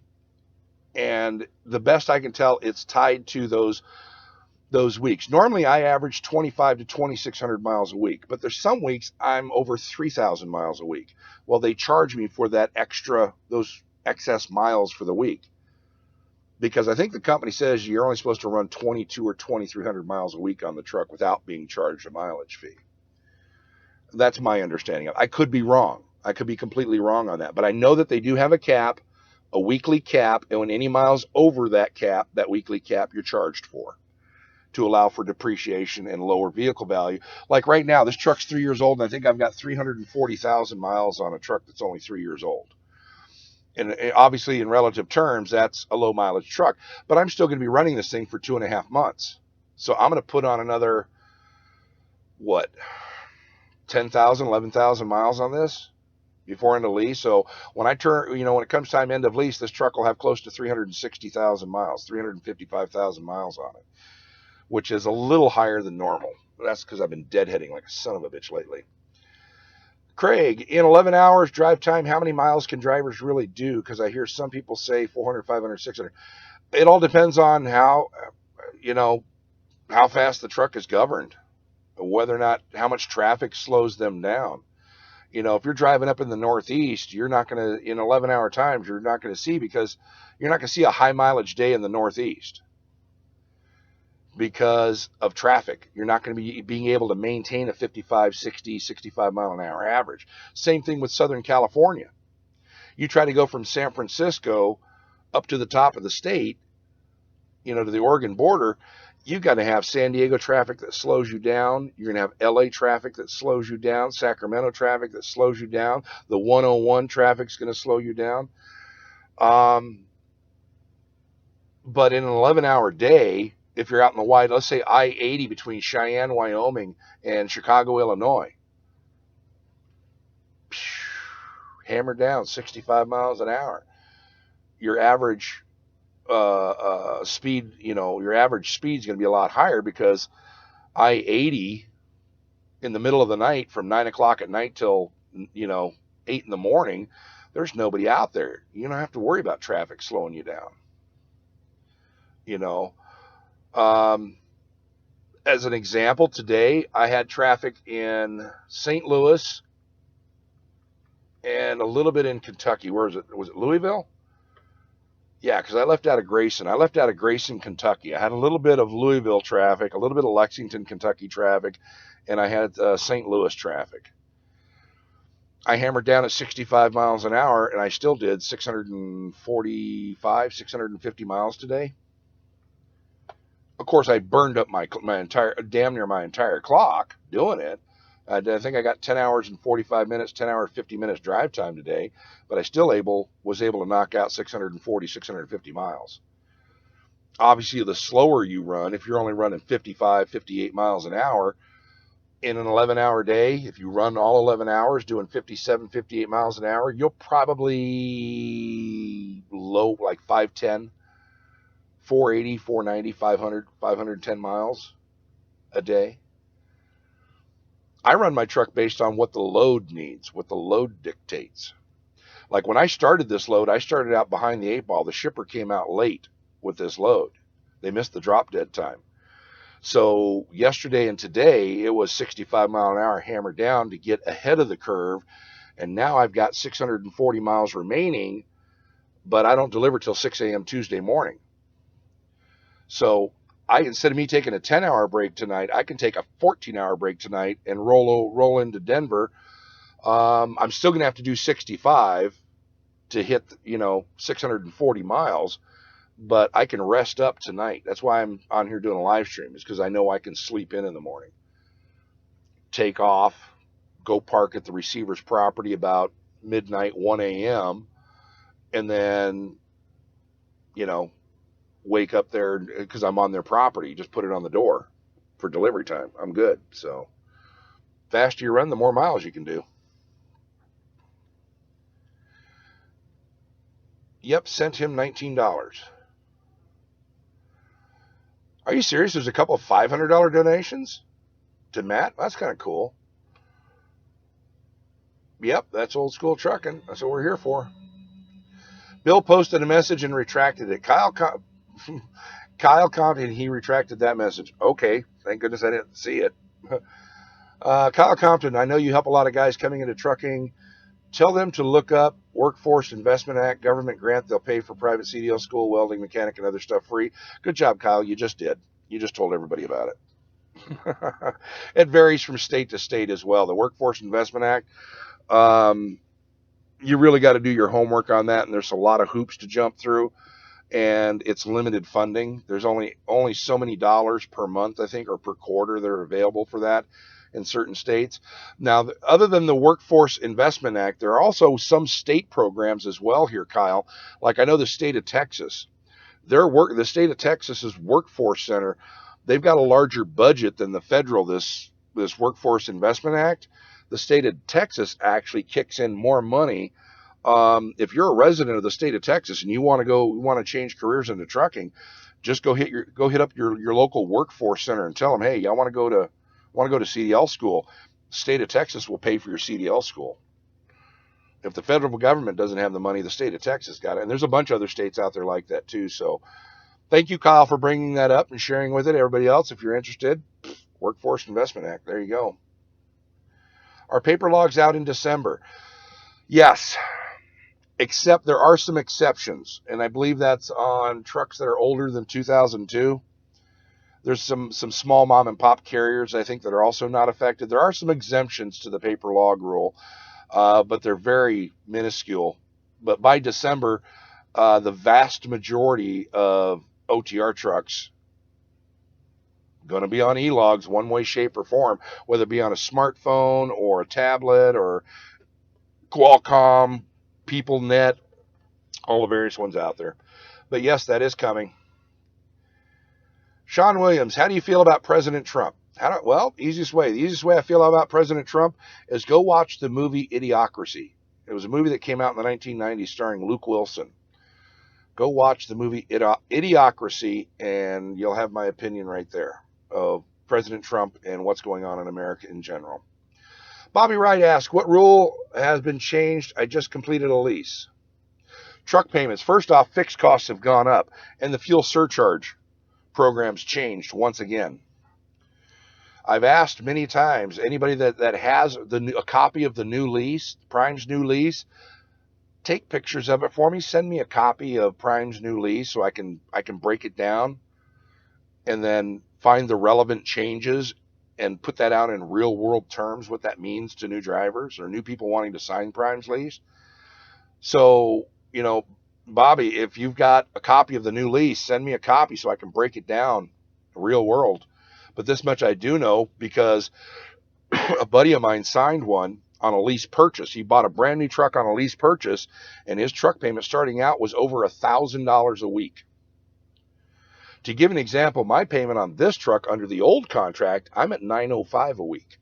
And the best I can tell, it's tied to those weeks. Normally, I average 2,500 to 2,600 miles a week, but there's some weeks I'm over 3,000 miles a week. Well, they charge me for those excess miles for the week, because I think the company says you're only supposed to run 2,200 or 2,300 miles a week on the truck without being charged a mileage fee. That's my understanding of it. I could be wrong. I could be completely wrong on that, but I know that they do have a cap, a weekly cap, and when any miles over that cap, that weekly cap, you're charged for, to allow for depreciation and lower vehicle value. Like right now, this truck's 3 years old, and I think I've got 340,000 miles on a truck that's only 3 years old. And obviously, in relative terms, that's a low mileage truck, but I'm still going to be running this thing for 2.5 months. So I'm going to put on another, 10,000, 11,000 miles on this before end of lease. So when it comes time end of lease, this truck will have close to 360,000 miles, 355,000 miles on it, which is a little higher than normal. That's because I've been deadheading like a son of a bitch lately. Craig, in 11 hours drive time, how many miles can drivers really do? Because I hear some people say 400, 500, 600. It all depends on how fast the truck is governed, whether or not, how much traffic slows them down. If you're driving up in the Northeast, you're not going to, in 11-hour times, you're not going to see, because you're not going to see a high mileage day in the Northeast because of traffic. You're not going to be being able to maintain a 55, 60, 65 mile an hour average. Same thing with Southern California. You try to go from San Francisco up to the top of the state, to the Oregon border, you've got to have San Diego traffic that slows you down. You're going to have LA traffic that slows you down, Sacramento traffic that slows you down. The 101 traffic's going to slow you down. But in an 11-hour day, if you're out in the wide, let's say I-80 between Cheyenne, Wyoming, and Chicago, Illinois, hammered down 65 miles an hour. Your average speed, your average speed is going to be a lot higher, because I-80 in the middle of the night from 9 o'clock at night till 8 in the morning, there's nobody out there. You don't have to worry about traffic slowing you down. As an example, today I had traffic in St. Louis and a little bit in Kentucky. Where is it? Was it Louisville? Yeah, because I left out of Grayson. I left out of Grayson, Kentucky. I had a little bit of Louisville traffic, a little bit of Lexington, Kentucky traffic, and I had St. Louis traffic. I hammered down at 65 miles an hour, and I still did 645, 650 miles today. Of course, I burned up my entire, damn near my entire clock doing it. I think I got 10 hours and 45 minutes, 10 hours 50 minutes drive time today, but I still was able to knock out 640, 650 miles. Obviously, the slower you run, if you're only running 55, 58 miles an hour in an 11-hour day, if you run all 11 hours doing 57, 58 miles an hour, you'll probably low like 510, 480, 490, 500, 510 miles a day. I run my truck based on what the load needs, what the load dictates. Like when I started this load, I started out behind the 8 ball. The shipper came out late with this load. They missed the drop dead time. So yesterday and today, it was 65 mile an hour hammered down to get ahead of the curve. And now I've got 640 miles remaining, but I don't deliver till 6 a.m. Tuesday morning. So instead of me taking a 10-hour break tonight, I can take a 14-hour break tonight and roll into Denver. I'm still going to have to do 65 to hit, 640 miles, but I can rest up tonight. That's why I'm on here doing a live stream, is because I know I can sleep in the morning. Take off, go park at the receiver's property about midnight, 1 a.m., and then, wake up there because I'm on their property. Just put it on the door for delivery time. I'm good. So, faster you run, the more miles you can do. Yep, sent him $19. Are you serious? There's a couple of $500 donations to Matt. That's kind of cool. Yep, that's old school trucking. That's what we're here for. Bill posted a message and retracted it. Kyle commented, he retracted that message. Okay, thank goodness I didn't see it. Kyle Compton, I know you help a lot of guys coming into trucking. Tell them to look up Workforce Investment Act, government grant. They'll pay for private CDL school, welding, mechanic, and other stuff free. Good job, Kyle. You just did. You just told everybody about it. It varies from state to state as well. The Workforce Investment Act, you really got to do your homework on that, and there's a lot of hoops to jump through, and it's limited funding. There's only so many dollars per month, I think, or per quarter that are available for that in certain states. Now, other than the Workforce Investment Act, there are also some state programs as well here, Kyle. Like I know the state of Texas, the state of Texas's Workforce Center, they've got a larger budget than the federal, this Workforce Investment Act. The state of Texas actually kicks in more money. If you're a resident of the state of Texas and you want to change careers into trucking, just go hit up your local Workforce Center and tell them, hey, I want to go to CDL school. The state of Texas will pay for your CDL school. If the federal government doesn't have the money, the state of Texas got it. And there's a bunch of other states out there like that too. So thank you, Kyle, for bringing that up and sharing with it. Everybody else, if you're interested, Workforce Investment Act. There you go. Are paper logs out in December? Yes, except there are some exceptions. And I believe that's on trucks that are older than 2002. There's some small mom and pop carriers, I think, that are also not affected. There are some exemptions to the paper log rule, but they're very minuscule. But by December, the vast majority of OTR trucks going to be on e-logs one way, shape, or form, whether it be on a smartphone or a tablet or Qualcomm, PeopleNet, all the various ones out there. But yes, that is coming. Sean Williams, how do you feel about President Trump? The easiest way I feel about President Trump is go watch the movie Idiocracy. It was a movie that came out in the 1990s starring Luke Wilson. Go watch the movie Idiocracy, and you'll have my opinion right there of President Trump and what's going on in America in general. Bobby Wright asks, what rule has been changed? I just completed a lease. Truck payments. First off, fixed costs have gone up, and the fuel surcharge program's changed once again. I've asked many times, anybody that has a copy of the new lease, Prime's new lease, take pictures of it for me. Send me a copy of Prime's new lease so I can break it down and then find the relevant changes and put that out in real world terms, what that means to new drivers or new people wanting to sign Prime's lease. So, Bobby, if you've got a copy of the new lease, send me a copy so I can break it down real world. But this much I do know, because a buddy of mine signed one on a lease purchase. He bought a brand new truck on a lease purchase, and his truck payment starting out was over $1,000 a week. To give an example, my payment on this truck under the old contract, I'm at $905 a week.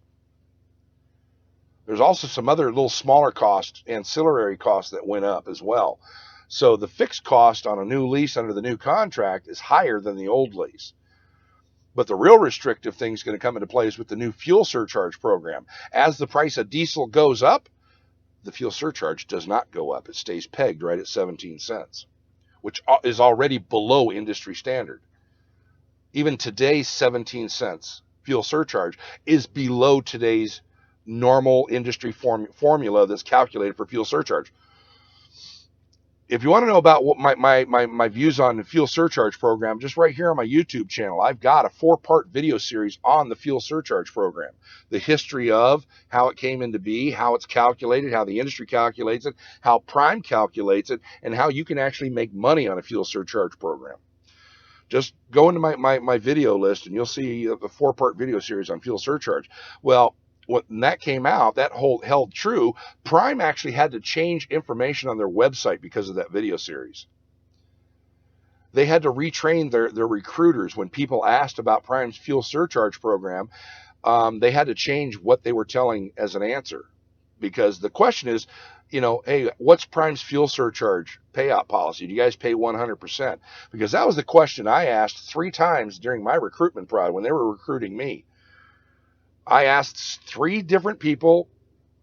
There's also some other little smaller costs, ancillary costs that went up as well. So the fixed cost on a new lease under the new contract is higher than the old lease. But the real restrictive thing is going to come into place with the new fuel surcharge program. As the price of diesel goes up, the fuel surcharge does not go up. It stays pegged right at 17 cents, which is already below industry standard. Even today's 17 cents fuel surcharge is below today's normal industry formula that's calculated for fuel surcharge. If you want to know about what my views on the fuel surcharge program, just right here on my YouTube channel, I've got a 4-part video series on the fuel surcharge program. The history of how it came into be, how it's calculated, how the industry calculates it, how Prime calculates it, and how you can actually make money on a fuel surcharge program. Just go into my video list and you'll see a 4-part video series on fuel surcharge. Well, when that came out, that held true. Prime actually had to change information on their website because of that video series. They had to retrain their recruiters when people asked about Prime's fuel surcharge program. They had to change what they were telling as an answer, because the question is, hey, what's Prime's fuel surcharge payout policy? Do you guys pay 100%? Because that was the question I asked 3 times during my recruitment prod when they were recruiting me. I asked 3 different people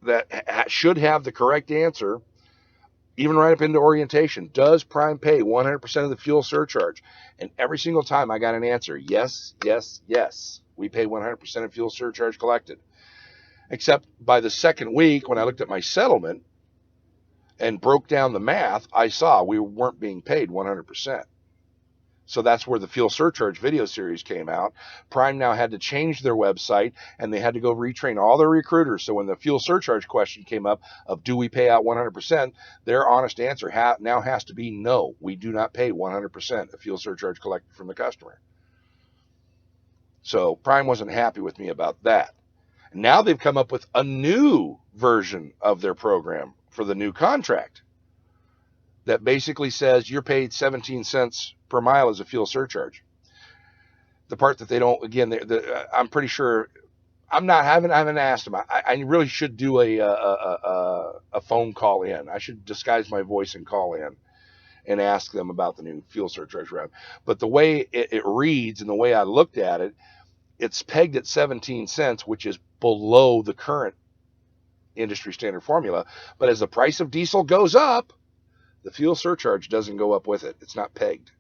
that should have the correct answer, even right up into orientation. Does Prime pay 100% of the fuel surcharge? And every single time I got an answer, yes, yes, yes. We pay 100% of fuel surcharge collected. Except by the second week, when I looked at my settlement and broke down the math, I saw we weren't being paid 100%. So that's where the fuel surcharge video series came out. Prime now had to change their website, and they had to go retrain all their recruiters. So when the fuel surcharge question came up of do we pay out 100%, their honest answer now has to be no, we do not pay 100% of fuel surcharge collected from the customer. So Prime wasn't happy with me about that. Now they've come up with a new version of their program for the new contract that basically says you're paid 17 cents per mile as a fuel surcharge. The part that they don't, again, I'm pretty sure, I haven't asked them. I really should do a phone call in. I should disguise my voice and call in and ask them about the new fuel surcharge route. But the way it reads and the way I looked at it, it's pegged at 17 cents, which is below the current industry standard formula. But as the price of diesel goes up, the fuel surcharge doesn't go up with it. It's not pegged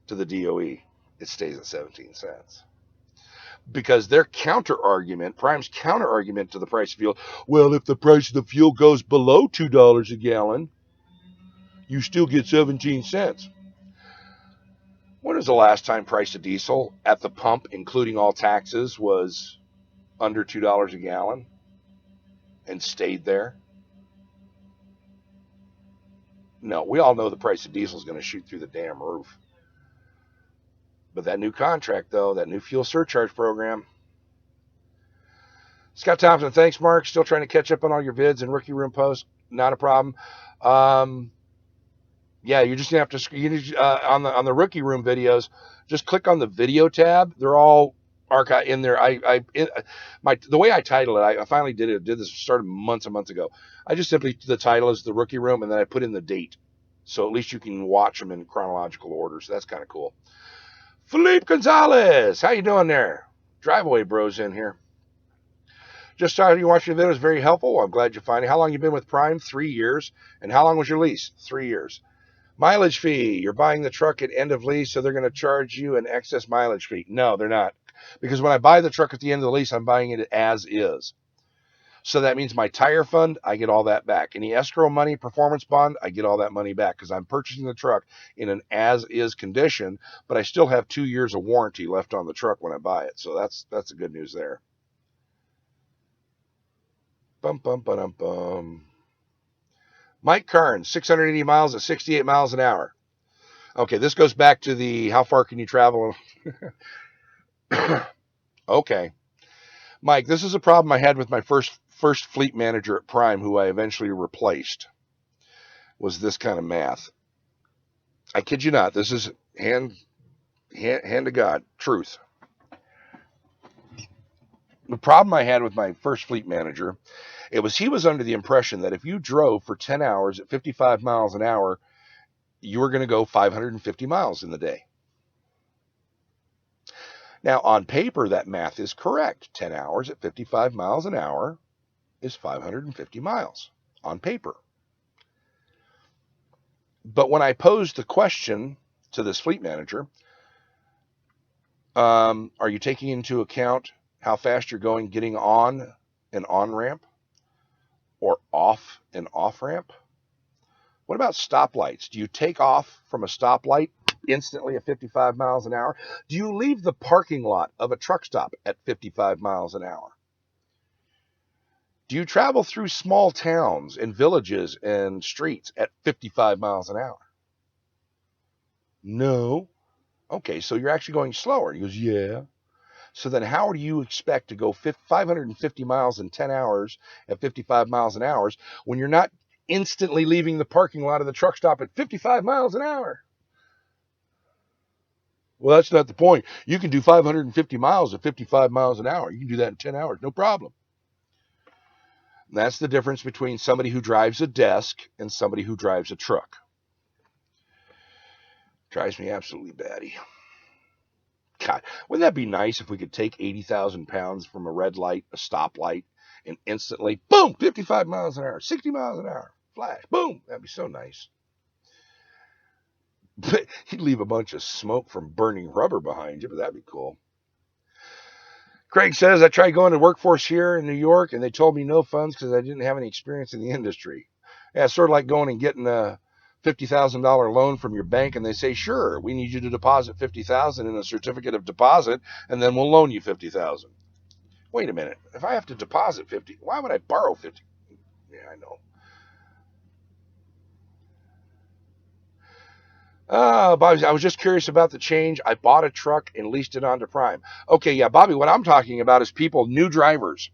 to the DOE. It stays at 17 cents. Because their counter-argument, Prime's counter-argument to the price of fuel, well, if the price of the fuel goes below $2 a gallon, you still get 17 cents. When was the last time price of diesel at the pump, including all taxes, was under $2 a gallon and stayed there? No, we all know the price of diesel is going to shoot through the damn roof. But that new contract, though, that new fuel surcharge program. Scott Thompson, thanks, Mark. Still trying to catch up on all your vids and Rookie Room posts. Not a problem. Yeah, you're just going to have to, on the Rookie Room videos, just click on the video tab. They're all archived in there. The way I title it, I finally did this, started months and months ago. I just simply, the title is the Rookie Room, and then I put in the date. So at least you can watch them in chronological order. So that's kind of cool. Felipe Gonzalez, how you doing there? Driveway Bros in here. Just started you watching the video. It was very helpful. I'm glad you find it. How long you been with Prime? 3 years. And how long was your lease? 3 years. Mileage fee. You're buying the truck at end of lease, so they're going to charge you an excess mileage fee. No, they're not. Because when I buy the truck at the end of the lease, I'm buying it as is. So that means my tire fund, I get all that back. Any escrow money, performance bond, I get all that money back because I'm purchasing the truck in an as-is condition, but I still have 2 years of warranty left on the truck when I buy it. So that's the good news there. Bum bum bum bum. Mike Carnes, 680 miles at 68 miles an hour. Okay, this goes back to the how far can you travel? Okay. Mike, this is a problem I had with my first fleet manager at Prime, who I eventually replaced, was this kind of math. I kid you not. This is hand to God, truth. The problem I had with my first fleet manager, he was under the impression that if you drove for 10 hours at 55 miles an hour, you were going to go 550 miles in the day. Now, on paper, that math is correct. 10 hours at 55 miles an hour is 550 miles on paper. But when I posed the question to this fleet manager, are you taking into account how fast you're going getting on an on-ramp or off an off-ramp? What about stoplights? Do you take off from a stoplight instantly at 55 miles an hour? Do you leave the parking lot of a truck stop at 55 miles an hour? Do you travel through small towns and villages and streets at 55 miles an hour? No. Okay, so you're actually going slower. He goes, yeah. So then how do you expect to go 550 miles in 10 hours at 55 miles an hour when you're not instantly leaving the parking lot of the truck stop at 55 miles an hour? Well, that's not the point. You can do 550 miles at 55 miles an hour. You can do that in 10 hours, no problem. And that's the difference between somebody who drives a desk and somebody who drives a truck. Drives me absolutely batty. God, wouldn't that be nice if we could take 80,000 pounds from a red light, a stoplight, and instantly, boom, 55 miles an hour, 60 miles an hour, flash, boom. That'd be so nice. But you'd leave a bunch of smoke from burning rubber behind you, but that'd be cool. Craig says, I tried going to workforce here in New York, and they told me no funds because I didn't have any experience in the industry. Yeah, it's sort of like going and getting a $50,000 loan from your bank, and they say, sure, we need you to deposit $50,000 in a certificate of deposit, and then we'll loan you $50,000. Wait a minute. If I have to deposit 50, why would I borrow 50? Yeah, I know. Bobby, I was just curious about the change. I bought a truck and leased it onto Prime. Okay, yeah, Bobby, what I'm talking about is people, new drivers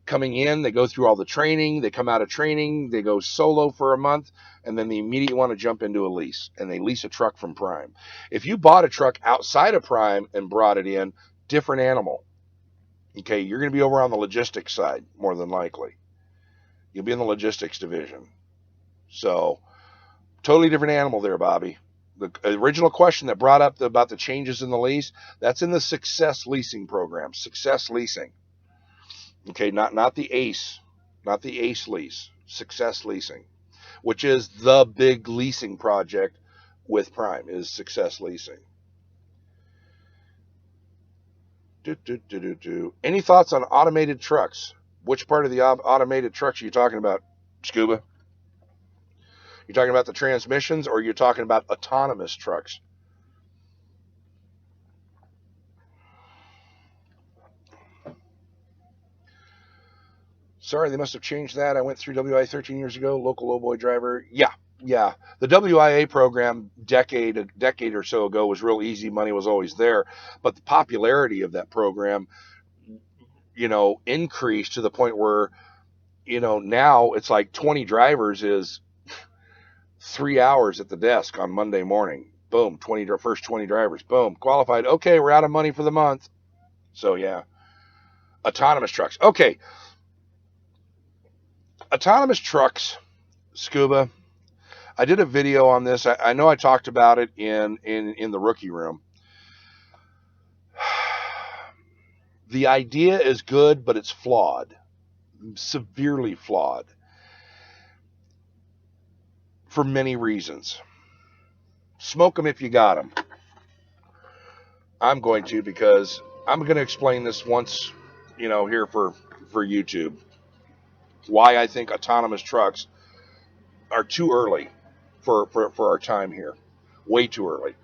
coming in. They go through all the training. They come out of training. They go solo for a month, and then they immediately want to jump into a lease, and they lease a truck from Prime. If you bought a truck outside of Prime and brought it in, different animal. Okay, you're going to be over on the logistics side, more than likely. You'll be in the logistics division. So, totally different animal there, Bobby. The original question that brought up about the changes in the lease, that's in the Success Leasing program. Success Leasing. Okay, not the ACE, not the ACE lease. Success Leasing, which is the big leasing project with Prime, is Success Leasing. Any thoughts on automated trucks? Which part of the automated trucks are you talking about, Scuba? You talking about the transmissions, or you're talking about autonomous trucks? Sorry, they must have changed that. I went through WIA 13 years ago, local lowboy driver. Yeah. The WIA program a decade or so ago was real easy. Money was always there. But the popularity of that program, increased to the point where, now it's like 20 drivers is 3 hours at the desk on Monday morning. Boom, first 20 drivers. Boom, qualified. Okay, we're out of money for the month. So, yeah. Autonomous trucks. Okay. Autonomous trucks, Scuba. I did a video on this. I know I talked about it in the rookie room. The idea is good, but it's flawed. Severely flawed. For many reasons. Smoke them if you got them. I'm going to, because I'm going to explain this once here for YouTube, why I think autonomous trucks are too early for our time here. Way too early.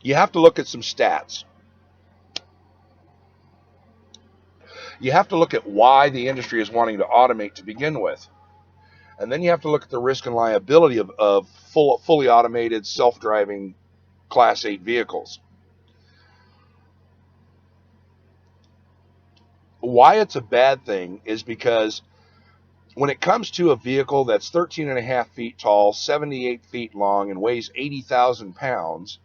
You have to look at some stats. You have to look at why the industry is wanting to automate to begin with. And then you have to look at the risk and liability of fully automated self-driving Class 8 vehicles. Why it's a bad thing is because when it comes to a vehicle that's 13 and a half feet tall, 78 feet long, and weighs 80,000 pounds,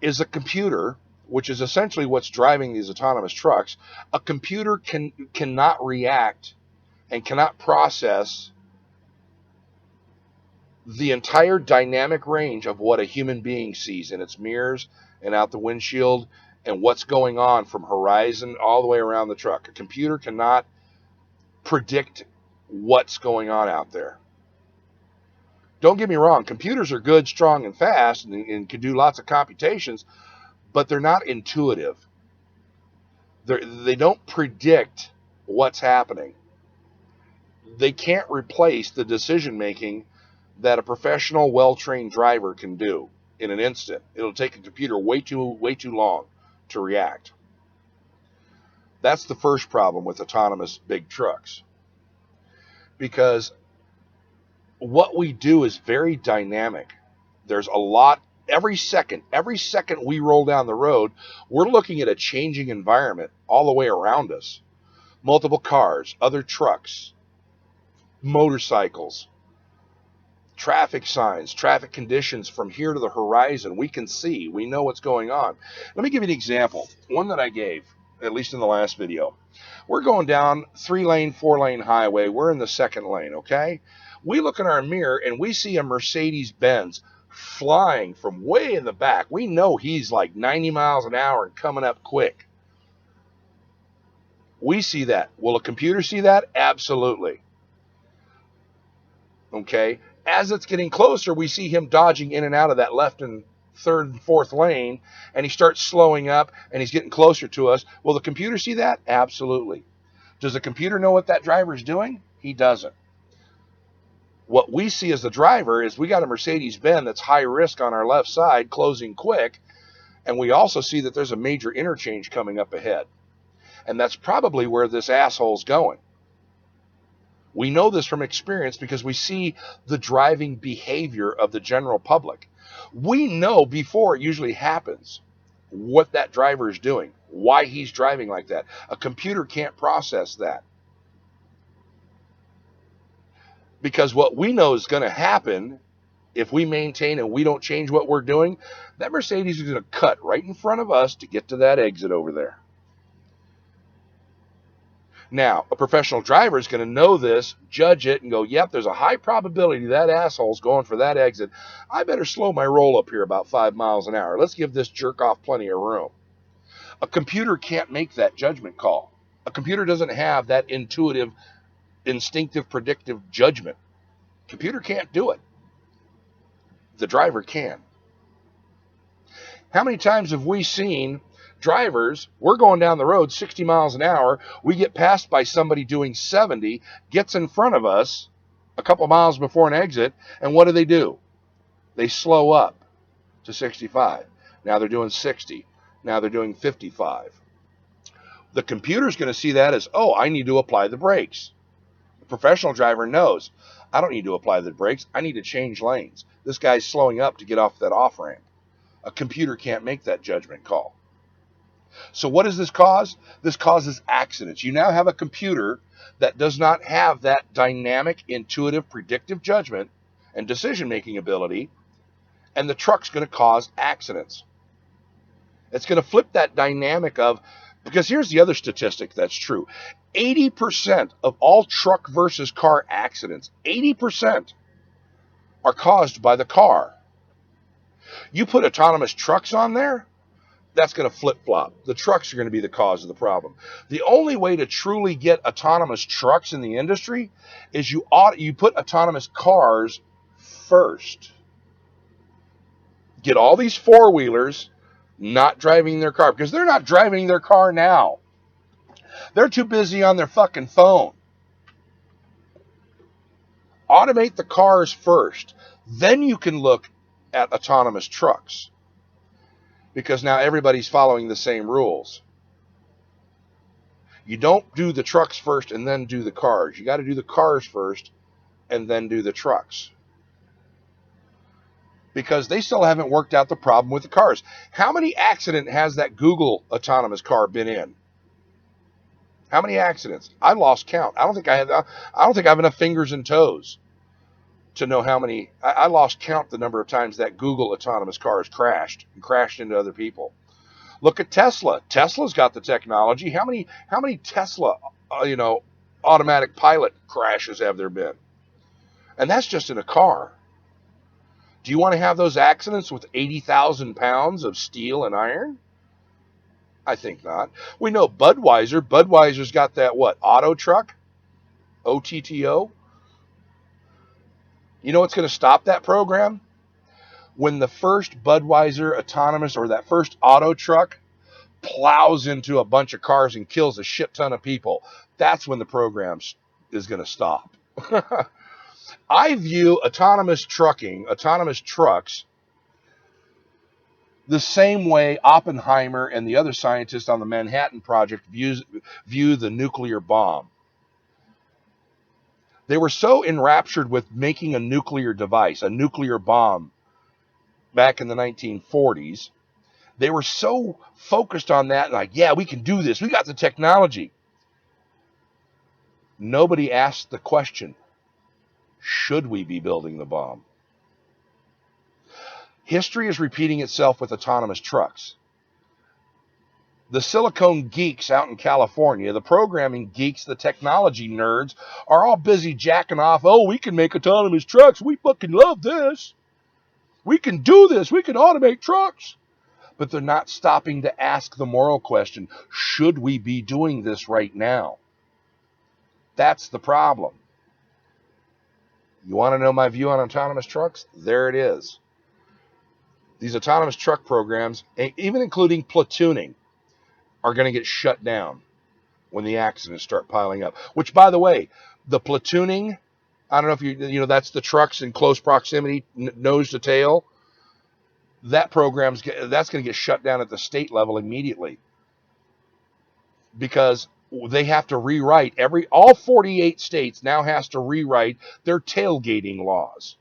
is a computer, which is essentially what's driving these autonomous trucks. A computer cannot react and cannot process the entire dynamic range of what a human being sees in its mirrors and out the windshield and what's going on from horizon all the way around the truck. A computer cannot predict what's going on out there. Don't get me wrong, computers are good, strong, and fast and can do lots of computations, but they're not intuitive. They don't predict what's happening. They can't replace the decision making that a professional, well-trained driver can do in an instant. It'll take a computer way too long to react. That's the first problem with autonomous big trucks. Because what we do is very dynamic. There's a lot every second we roll down the road, we're looking at a changing environment all the way around us. Multiple cars, other trucks, motorcycles, traffic signs, traffic conditions from here to the horizon. We can see, we know what's going on. Let me give you an example, one that I gave, at least in the last video. We're going down 3-lane, 4-lane highway. We're in the second lane, okay? We look in our mirror and we see a Mercedes-Benz flying from way in the back. We know he's like 90 miles an hour and coming up quick. We see that. Will a computer see that? Absolutely. Okay? As it's getting closer, we see him dodging in and out of that left and third and fourth lane, and he starts slowing up, and he's getting closer to us. Will the computer see that? Absolutely. Does the computer know what that driver's doing? He doesn't. What we see as the driver is we got a Mercedes-Benz that's high risk on our left side, closing quick, and we also see that there's a major interchange coming up ahead. And that's probably where this asshole's going. We know this from experience because we see the driving behavior of the general public. We know before it usually happens what that driver is doing, why he's driving like that. A computer can't process that. Because what we know is going to happen if we maintain and we don't change what we're doing, that Mercedes is going to cut right in front of us to get to that exit over there. Now, a professional driver is going to know this, judge it, and go, yep, there's a high probability that asshole's going for that exit. I better slow my roll up here about 5 miles an hour. Let's give this jerk off plenty of room. A computer can't make that judgment call. A computer doesn't have that intuitive, instinctive, predictive judgment. Computer can't do it. The driver can. How many times have we seen drivers, we're going down the road 60 miles an hour, we get passed by somebody doing 70, gets in front of us a couple miles before an exit, and what do? They slow up to 65. Now they're doing 60. Now they're doing 55. The computer's going to see that as, oh, I need to apply the brakes. The professional driver knows, I don't need to apply the brakes, I need to change lanes. This guy's slowing up to get off that off-ramp. A computer can't make that judgment call. So what does this cause? This causes accidents. You now have a computer that does not have that dynamic, intuitive, predictive judgment and decision-making ability, and the truck's going to cause accidents. It's going to flip that dynamic of, because here's the other statistic that's true. 80% of all truck versus car accidents, 80% are caused by the car. You put autonomous trucks on there, that's going to flip-flop. The trucks are going to be the cause of the problem. The only way to truly get autonomous trucks in the industry is you put autonomous cars first. Get all these four-wheelers, not driving their car, because they're not driving their car now. They're too busy on their fucking phone. Automate the cars first. Then you can look at autonomous trucks, because now everybody's following the same rules. You don't do the trucks first and then do the cars. You got to do the cars first and then do the trucks, because they still haven't worked out the problem with the cars. How many accidents has that Google autonomous car been in? How many accidents? I lost count. I don't think I have enough fingers and toes to know how many. I lost count the number of times that Google autonomous car has crashed and crashed into other people. Look at Tesla. Tesla's got the technology. How many Tesla, automatic pilot crashes have there been? And that's just in a car. Do you want to have those accidents with 80,000 pounds of steel and iron? I think not. We know Budweiser. Budweiser's got that, auto truck? OTTO? You know what's going to stop that program? When the first Budweiser autonomous, or that first auto truck, plows into a bunch of cars and kills a shit ton of people. That's when the program is going to stop. I view autonomous trucks, the same way Oppenheimer and the other scientists on the Manhattan Project view the nuclear bomb. They were so enraptured with making a nuclear device, a nuclear bomb, back in the 1940s. They were so focused on that, like, yeah, we can do this. We got the technology. Nobody asked the question, should we be building the bomb? History is repeating itself with autonomous trucks. The silicone geeks out in California, the programming geeks, the technology nerds, are all busy jacking off. Oh, we can make autonomous trucks. We fucking love this. We can do this. We can automate trucks. But they're not stopping to ask the moral question, should we be doing this right now? That's the problem. You want to know my view on autonomous trucks? There it is. These autonomous truck programs, even including platooning, are going to get shut down when the accidents start piling up. Which, by the way, the platooning, I don't know if you know, that's the trucks in close proximity, nose to tail. That's going to get shut down at the state level immediately, because they have to rewrite all 48 states now has to rewrite their tailgating laws.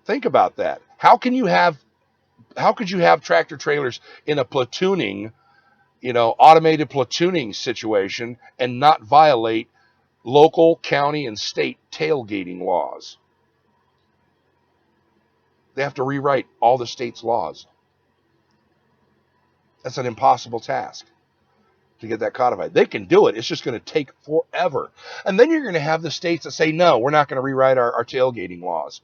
Think about that. How could you have tractor trailers in a platooning, automated platooning situation and not violate local, county, and state tailgating laws? They have to rewrite all the state's laws. That's an impossible task to get that codified. They can do it. It's just going to take forever. And then you're going to have the states that say, no, we're not going to rewrite our tailgating laws.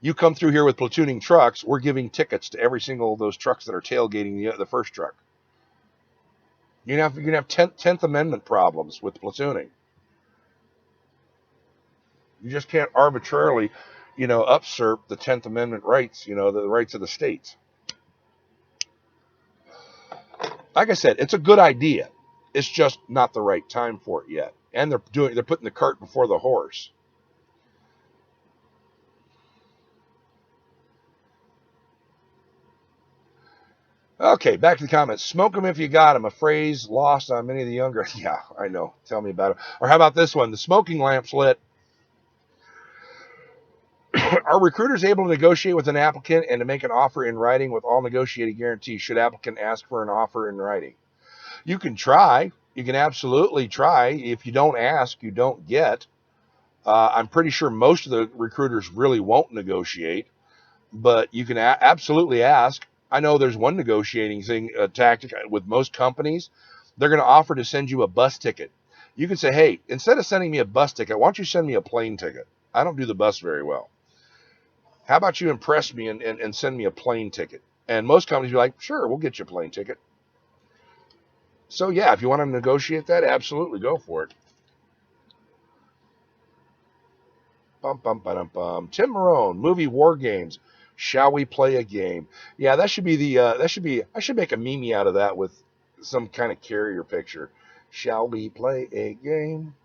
You come through here with platooning trucks, we're giving tickets to every single of those trucks that are tailgating the first truck. You're going to have 10th Amendment problems with platooning. You just can't arbitrarily, usurp the 10th Amendment rights, the rights of the states. Like I said, it's a good idea. It's just not the right time for it yet. And they're putting the cart before the horse. Okay, back to the comments. Smoke them if you got them. A phrase lost on many of the younger. Yeah, I know. Tell me about it. Or how about this one? The smoking lamp's lit. Are recruiters able to negotiate with an applicant and to make an offer in writing with all negotiated guarantees? Should applicant ask for an offer in writing? You can try. You can absolutely try. If you don't ask, you don't get. I'm pretty sure most of the recruiters really won't negotiate, but you can absolutely ask. I know there's one negotiating tactic with most companies. They're going to offer to send you a bus ticket. You can say, hey, instead of sending me a bus ticket, why don't you send me a plane ticket? I don't do the bus very well. How about you impress me and send me a plane ticket? And most companies are like, sure, we'll get you a plane ticket. So yeah, if you want to negotiate that, absolutely go for it. Bum, bum, ba-dum, bum. Tim Marone, movie War Games. Shall we play a game? Yeah, that should be I should make a meme out of that with some kind of carrier picture. Shall we play a game?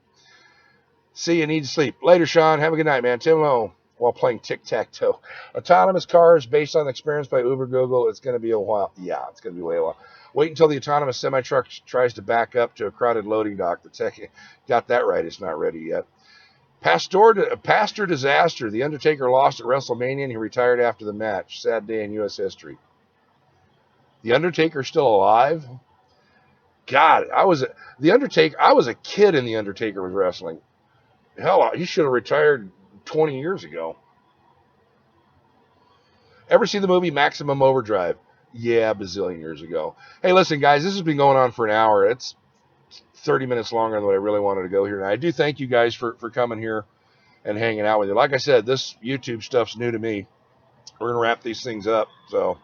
See, you need to sleep. Later, Sean. Have a good night, man. Tim Lowe while playing tic-tac-toe. Autonomous cars based on the experience by Uber Google. It's going to be a while. Yeah, it's going to be way a while. Wait until the autonomous semi-truck tries to back up to a crowded loading dock. The tech got that right. It's not ready yet. Pastor disaster. The Undertaker lost at WrestleMania and he retired after the match. Sad day in U.S. history. The Undertaker's still alive? God, I was a kid and the Undertaker was wrestling. Hell, he should have retired 20 years ago. Ever see the movie Maximum Overdrive? Yeah, a bazillion years ago. Hey, listen, guys, this has been going on for an hour. It's 30 minutes longer than what I really wanted to go here. And I do thank you guys for coming here and hanging out with you. Like I said, this YouTube stuff's new to me. We're going to wrap these things up. So,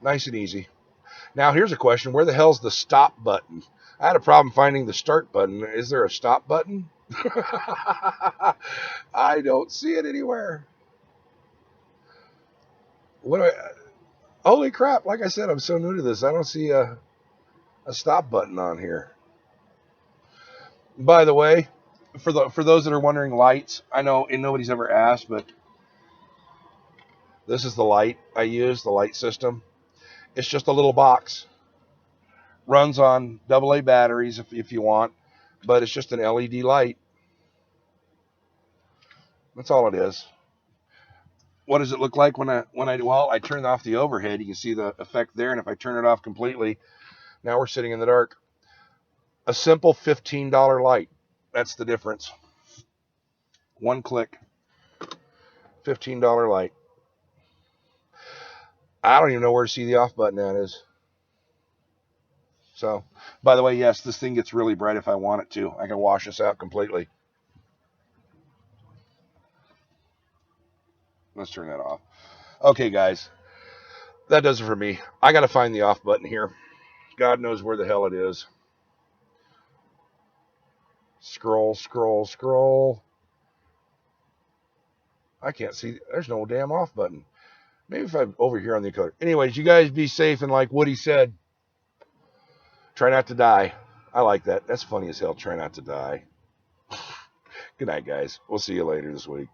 nice and easy. Now, here's a question. Where the hell's the stop button? I had a problem finding the start button. Is there a stop button? I don't see it anywhere. What do I... Holy crap. Like I said, I'm so new to this. I don't see a stop button on here. By the way, for those that are wondering, lights, I know and nobody's ever asked, but this is the light I use, the light system. It's just a little box. Runs on AA batteries if you want, but it's just an LED light. That's all it is. What does it look like when I turn off the overhead? You can see the effect there, and if I turn it off completely, now we're sitting in the dark. A simple $15 light. That's the difference. One click. $15 light. I don't even know where to see the off button at is. So, by the way, yes, this thing gets really bright if I want it to. I can wash this out completely. Let's turn that off. Okay, guys. That does it for me. I got to find the off button here. God knows where the hell it is. Scroll, scroll, scroll. I can't see. There's no damn off button. Maybe if I'm over here on the encoder. Anyways, you guys be safe, and like Woody said, try not to die. I like that. That's funny as hell. Try not to die. Good night, guys. We'll see you later this week.